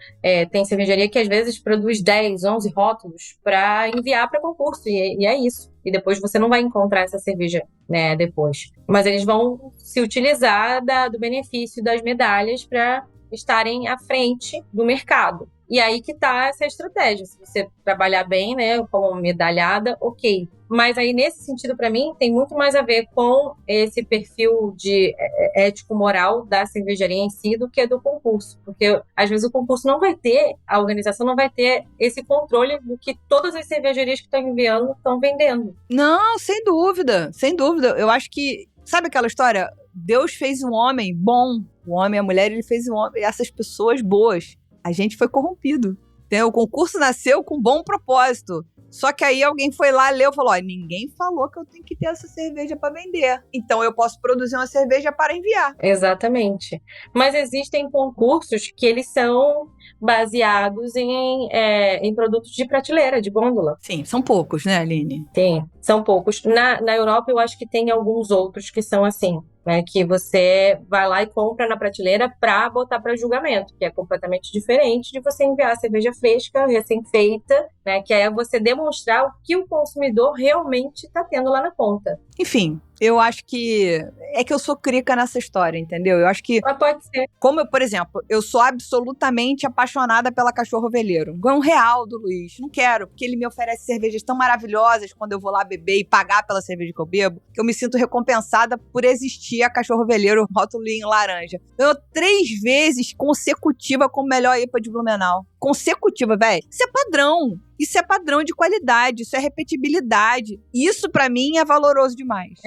tem cervejaria que às vezes produz 10, 11 rótulos para enviar para concurso, e é isso. E depois você não vai encontrar essa cerveja, né, depois. Mas eles vão se utilizar do benefício das medalhas para estarem à frente do mercado. E aí que tá essa estratégia. Se você trabalhar bem, né, como medalhada, ok. Mas aí, nesse sentido, para mim, tem muito mais a ver com esse perfil de ético-moral da cervejaria em si do que do concurso. Porque, às vezes, o concurso não vai ter, a organização não vai ter esse controle do que todas as cervejarias que estão enviando estão vendendo. Não, sem dúvida, sem dúvida. Eu acho que, sabe aquela história? Deus fez um homem bom, o homem e a mulher, ele fez um homem, essas pessoas boas. A gente foi corrompido. O concurso nasceu com bom propósito. Só que aí alguém foi lá, leu e falou, ninguém falou que eu tenho que ter essa cerveja para vender. Então eu posso produzir uma cerveja para enviar. Exatamente. Mas existem concursos que eles são baseados em produtos de prateleira, de gôndola. Sim, são poucos, né, Aline? Tem, são poucos. Na Europa eu acho que tem alguns outros que são assim, né, que você vai lá e compra na prateleira para botar para julgamento, que é completamente diferente de você enviar a cerveja fresca, recém-feita, né, que é você demonstrar o que o consumidor realmente está tendo lá na ponta. Enfim, eu acho que é que eu sou crica nessa história, entendeu? Eu acho que, mas pode ser. Como eu, por exemplo, eu sou absolutamente apaixonada pela Cachorro Veleiro. Ganho um real do Luiz. Não quero, porque ele me oferece cervejas tão maravilhosas quando eu vou lá beber e pagar pela cerveja que eu bebo, que eu me sinto recompensada por existir a Cachorro Veleiro rótulinho laranja. Ganhou 3 vezes consecutiva como melhor IPA de Blumenau. Consecutiva, velho. Isso é padrão. Isso é padrão de qualidade, isso é repetibilidade. Isso, pra mim, é valoroso demais.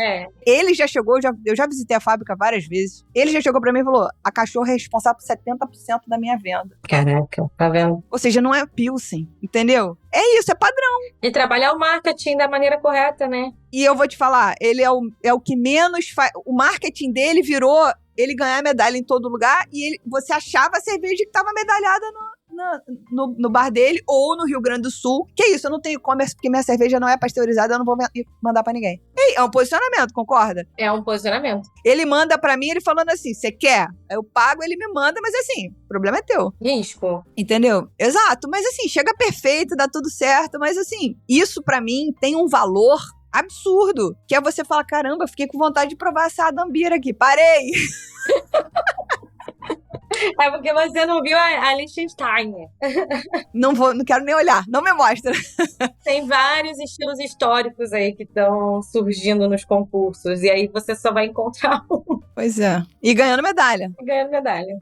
Ele já chegou, eu já visitei a fábrica várias vezes. Ele já chegou pra mim e falou: a Cachorro é responsável por 70% da minha venda. Caraca, tá vendo? Ou seja, não é Pilsen, entendeu? É isso, é padrão. E trabalhar o marketing da maneira correta, né? E eu vou te falar, ele é o que menos faz. O marketing dele virou ele ganhar medalha em todo lugar e você achava a cerveja que tava medalhada no bar dele ou no Rio Grande do Sul. Que isso, eu não tenho e-commerce porque minha cerveja não é pasteurizada, eu não vou mandar pra ninguém. E é um posicionamento, concorda? É um posicionamento. Ele manda pra mim, ele falando assim, você quer? Eu pago, ele me manda, mas assim, o problema é teu. Risco. Entendeu? Exato, mas assim, chega perfeito, dá tudo certo, mas assim, isso pra mim tem um valor absurdo, que é você falar, caramba, fiquei com vontade de provar essa Adambira aqui, parei! É porque você não viu a Liechtenstein. Não quero nem olhar, não me mostra. Tem vários estilos históricos aí que estão surgindo nos concursos, e aí você só vai encontrar um. Pois é. E ganhando medalha.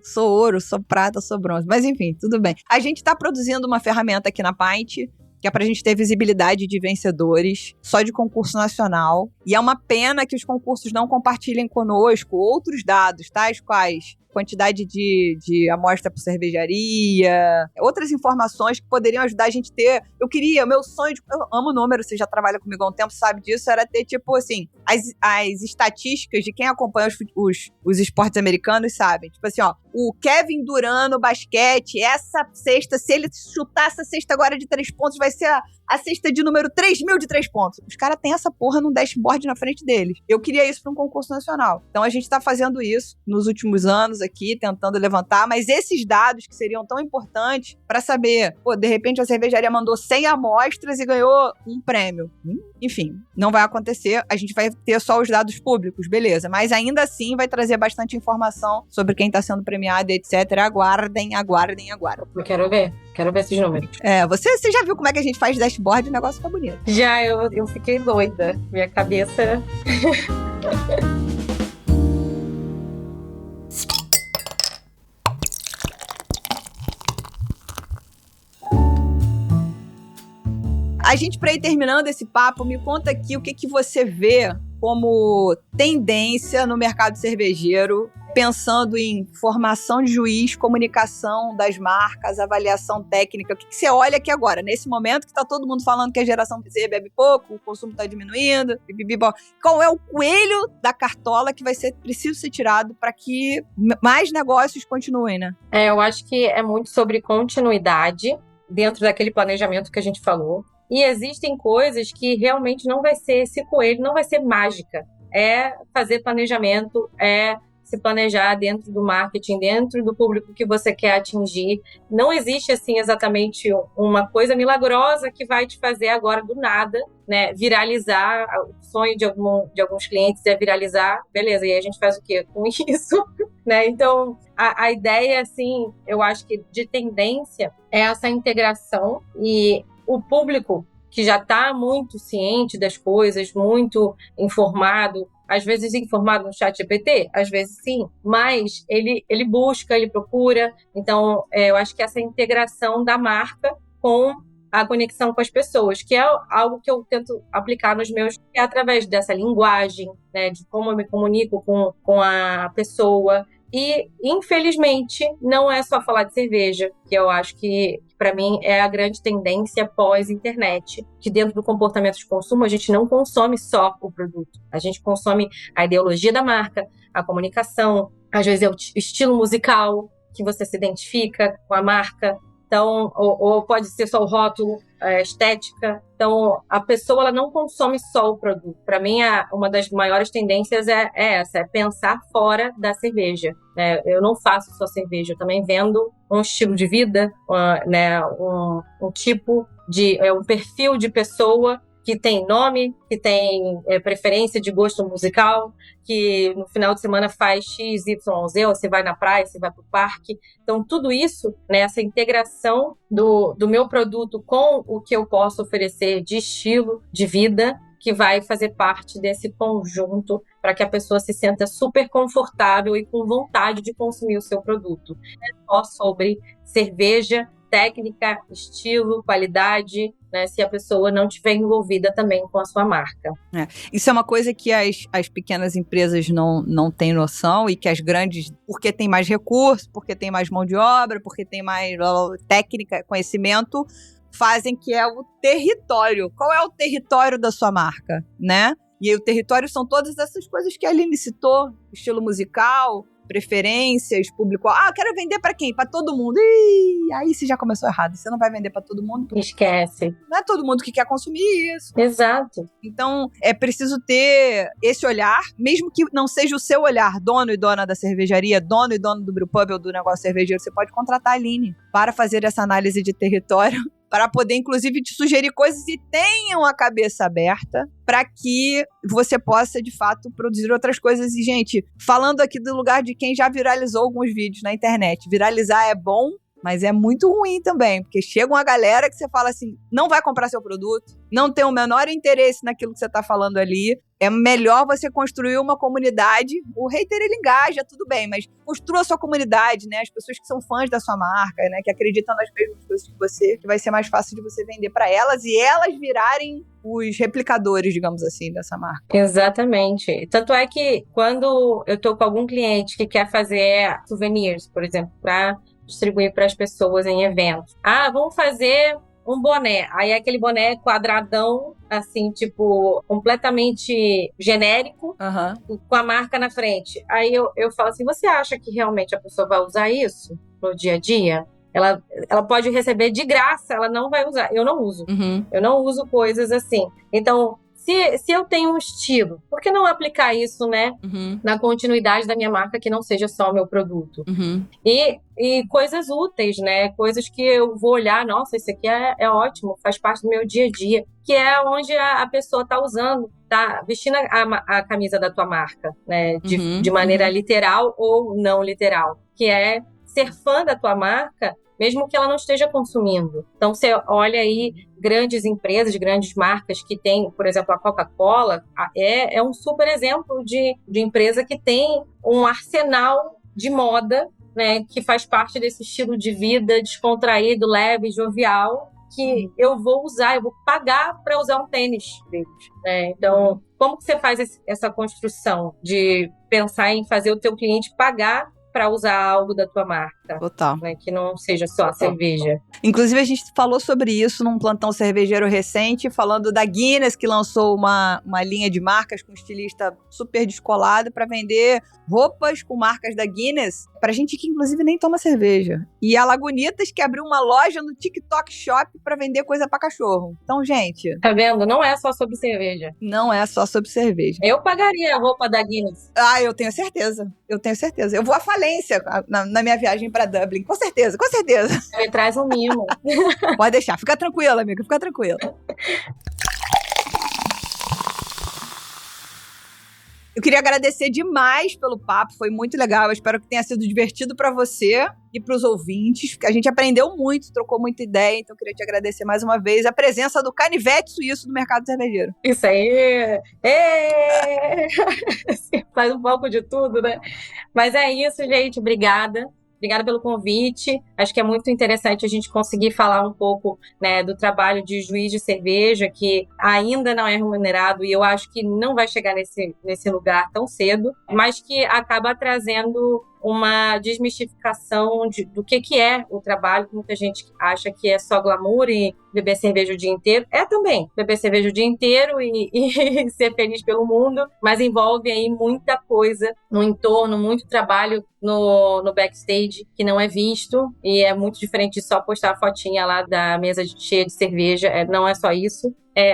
Sou ouro, sou prata, sou bronze. Mas enfim, tudo bem. A gente tá produzindo uma ferramenta aqui na Pint, que é pra gente ter visibilidade de vencedores, só de concurso nacional. E é uma pena que os concursos não compartilhem conosco outros dados, tais quais quantidade de amostra por cervejaria, outras informações que poderiam ajudar a gente a ter. O meu sonho, eu amo número, você já trabalha comigo há um tempo, sabe disso, era ter, tipo assim, as estatísticas de quem acompanha os esportes americanos, sabe? Tipo assim, ó, o Kevin Durant no basquete, essa cesta, se ele chutar essa cesta agora de 3 pontos, vai ser a cesta de número 3.000 de 3 pontos. Os caras têm essa porra num dashboard na frente deles. Eu queria isso para um concurso nacional. Então a gente tá fazendo isso nos últimos anos aqui, tentando levantar, mas esses dados que seriam tão importantes para saber, de repente a cervejaria mandou 100 amostras e ganhou um prêmio. Enfim, não vai acontecer. A gente vai ter só os dados públicos, beleza. Mas ainda assim vai trazer bastante informação sobre quem tá sendo premiado, etc. Aguardem. Eu quero ver esses números. Você já viu como é que a gente faz dashboard e o negócio fica bonito. Já, eu fiquei doida. Minha cabeça... A gente, pra ir terminando esse papo, me conta aqui o que você vê como tendência no mercado cervejeiro, pensando em formação de juiz, comunicação das marcas, avaliação técnica. O que você olha aqui agora, nesse momento que tá todo mundo falando que a geração Z bebe pouco, o consumo tá diminuindo, qual é o coelho da cartola que preciso ser tirado para que mais negócios continuem, né? Eu acho que é muito sobre continuidade dentro daquele planejamento que a gente falou. E existem coisas que realmente não vai ser esse coelho, não vai ser mágica. É fazer planejamento, é se planejar dentro do marketing, dentro do público que você quer atingir. Não existe, assim, exatamente uma coisa milagrosa que vai te fazer agora, do nada, né, viralizar. O sonho de alguns clientes é viralizar. Beleza, e aí a gente faz o quê com isso? Né? Então, a ideia, assim, eu acho que de tendência é essa integração, e o público que já está muito ciente das coisas, muito informado, às vezes informado no chat GPT, às vezes sim, mas ele busca, ele procura. Então, eu acho que essa integração da marca com a conexão com as pessoas, que é algo que eu tento aplicar nos meus, é através dessa linguagem, né, de como eu me comunico com a pessoa, E, infelizmente, não é só falar de cerveja, que eu acho que, para mim, é a grande tendência pós-internet, que dentro do comportamento de consumo, a gente não consome só o produto. A gente consome a ideologia da marca, a comunicação, às vezes é o estilo musical que você se identifica com a marca. Então, ou pode ser só o rótulo, a estética. Então, a pessoa ela não consome só o produto. Para mim, uma das maiores tendências é essa, é pensar fora da cerveja. Eu não faço só cerveja, eu também vendo um estilo de vida, um tipo de... um perfil de pessoa que tem nome, que tem preferência de gosto musical, que no final de semana faz X, Y, Z, ou você vai na praia, você vai para o parque. Então, tudo isso, né, essa integração do meu produto com o que eu posso oferecer de estilo, de vida, que vai fazer parte desse conjunto para que a pessoa se sinta super confortável e com vontade de consumir o seu produto. Não é só sobre cerveja, técnica, estilo, qualidade, né, se a pessoa não estiver envolvida também com a sua marca. Isso é uma coisa que as pequenas empresas não têm noção e que as grandes, porque tem mais recurso, porque tem mais mão de obra, porque tem mais técnica, conhecimento, fazem, que é o território. Qual é o território da sua marca, né? E aí o território são todas essas coisas que a Aline citou, estilo musical, preferências, público. Quero vender pra quem? Pra todo mundo. Ih, aí você já começou errado. Você não vai vender pra todo mundo. Esquece. Não é todo mundo que quer consumir isso. Exato. Então, é preciso ter esse olhar, mesmo que não seja o seu olhar, dono e dona da cervejaria, dono e dono do brewpub ou do negócio cervejeiro, você pode contratar a Aline para fazer essa análise de território, para poder, inclusive, te sugerir coisas e tenham a cabeça aberta para que você possa, de fato, produzir outras coisas. E, gente, falando aqui do lugar de quem já viralizou alguns vídeos na internet, viralizar é bom, mas é muito ruim também, porque chega uma galera que você fala assim, não vai comprar seu produto, não tem o menor interesse naquilo que você está falando ali. É melhor você construir uma comunidade. O hater, ele engaja, tudo bem, mas construa a sua comunidade, né? As pessoas que são fãs da sua marca, né? Que acreditam nas mesmas coisas que você, que vai ser mais fácil de você vender para elas e elas virarem os replicadores, digamos assim, dessa marca. Exatamente. Tanto é que quando eu tô com algum cliente que quer fazer souvenirs, por exemplo, para distribuir para as pessoas em eventos. Vamos fazer um boné. Aí aquele boné quadradão, assim, tipo, completamente genérico, com a marca na frente. Aí eu falo assim, você acha que realmente a pessoa vai usar isso no dia a dia? Ela pode receber de graça, ela não vai usar. Eu não uso. Eu não uso coisas assim. Então, se eu tenho um estilo, por que não aplicar isso, né, na continuidade da minha marca, que não seja só o meu produto? E coisas úteis, né? Coisas que eu vou olhar, nossa, isso aqui é ótimo, faz parte do meu dia a dia, que é onde a pessoa tá usando, tá vestindo a camisa da tua marca, né? De maneira literal ou não literal, que é ser fã da tua marca, mesmo que ela não esteja consumindo. Então, você olha aí grandes empresas, grandes marcas que tem, por exemplo, a Coca-Cola, é um super exemplo de empresa que tem um arsenal de moda, né, que faz parte desse estilo de vida descontraído, leve, jovial, que eu vou usar, eu vou pagar para usar um tênis deles, né? Então, como que você faz essa construção de pensar em fazer o teu cliente pagar para usar algo da tua marca? Total. Né, que não seja só a cerveja. Inclusive, a gente falou sobre isso num plantão cervejeiro recente, falando da Guinness, que lançou uma linha de marcas com estilista super descolado para vender roupas com marcas da Guinness pra gente que, inclusive, nem toma cerveja. E a Lagunitas, que abriu uma loja no TikTok Shop para vender coisa pra cachorro. Então, gente... Tá vendo? Não é só sobre cerveja. Não é só sobre cerveja. Eu pagaria a roupa da Guinness. Eu tenho certeza. Eu vou à falência na minha viagem pra Dublin. Com certeza, com certeza. Me traz um mimo. Pode deixar. Fica tranquila, amiga. Fica tranquila. Eu queria agradecer demais pelo papo, foi muito legal. Eu espero que tenha sido divertido para você e para os ouvintes, porque a gente aprendeu muito, trocou muita ideia, então eu queria te agradecer mais uma vez a presença do canivete suíço do mercado cervejeiro. Isso aí! Faz um pouco de tudo, né? Mas é isso, gente. Obrigada. Obrigada pelo convite. Acho que é muito interessante a gente conseguir falar um pouco, né, do trabalho de juiz de cerveja, que ainda não é remunerado e eu acho que não vai chegar nesse lugar tão cedo, mas que acaba trazendo uma desmistificação do que é o trabalho. Muita gente acha que é só glamour e beber cerveja o dia inteiro. É também beber cerveja o dia inteiro e ser feliz pelo mundo, mas envolve aí muita coisa no entorno, muito trabalho no backstage que não é visto, e é muito diferente de só postar a fotinha lá da mesa cheia de cerveja. Não é só isso.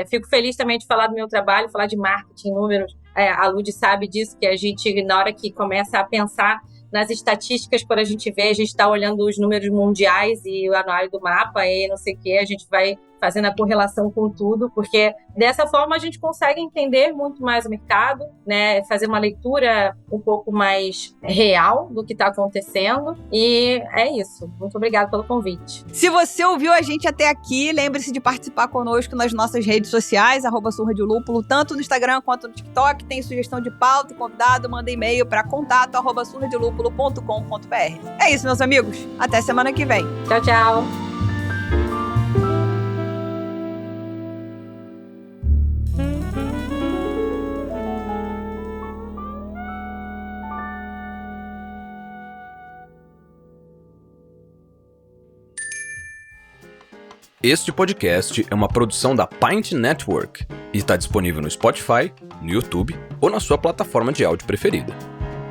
Fico feliz também de falar do meu trabalho, falar de marketing, números. A Lud sabe disso, que a gente, na hora que começa a pensar nas estatísticas, quando a gente vê, a gente está olhando os números mundiais e o anuário do mapa e não sei o que, a gente vai fazendo a correlação com tudo, porque dessa forma a gente consegue entender muito mais o mercado, né? Fazer uma leitura um pouco mais real do que está acontecendo. E é isso. Muito obrigada pelo convite. Se você ouviu a gente até aqui, lembre-se de participar conosco nas nossas redes sociais, @surradilúpulo, tanto no Instagram quanto no TikTok. Tem sugestão de pauta e convidado, manda e-mail para contato@surradilúpulo.com.br. É isso, meus amigos. Até semana que vem. Tchau, tchau. Este podcast é uma produção da Pint Network e está disponível no Spotify, no YouTube ou na sua plataforma de áudio preferida.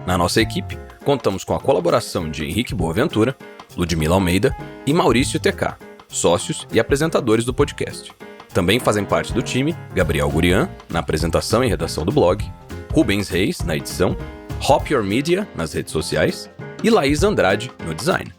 Na nossa equipe, contamos com a colaboração de Henrique Boaventura, Ludmila Almeida e Maurício TK, sócios e apresentadores do podcast. Também fazem parte do time Gabriel Gurian, na apresentação e redação do blog, Rubens Reis, na edição, Hop Your Media, nas redes sociais, e Laís Andrade, no design.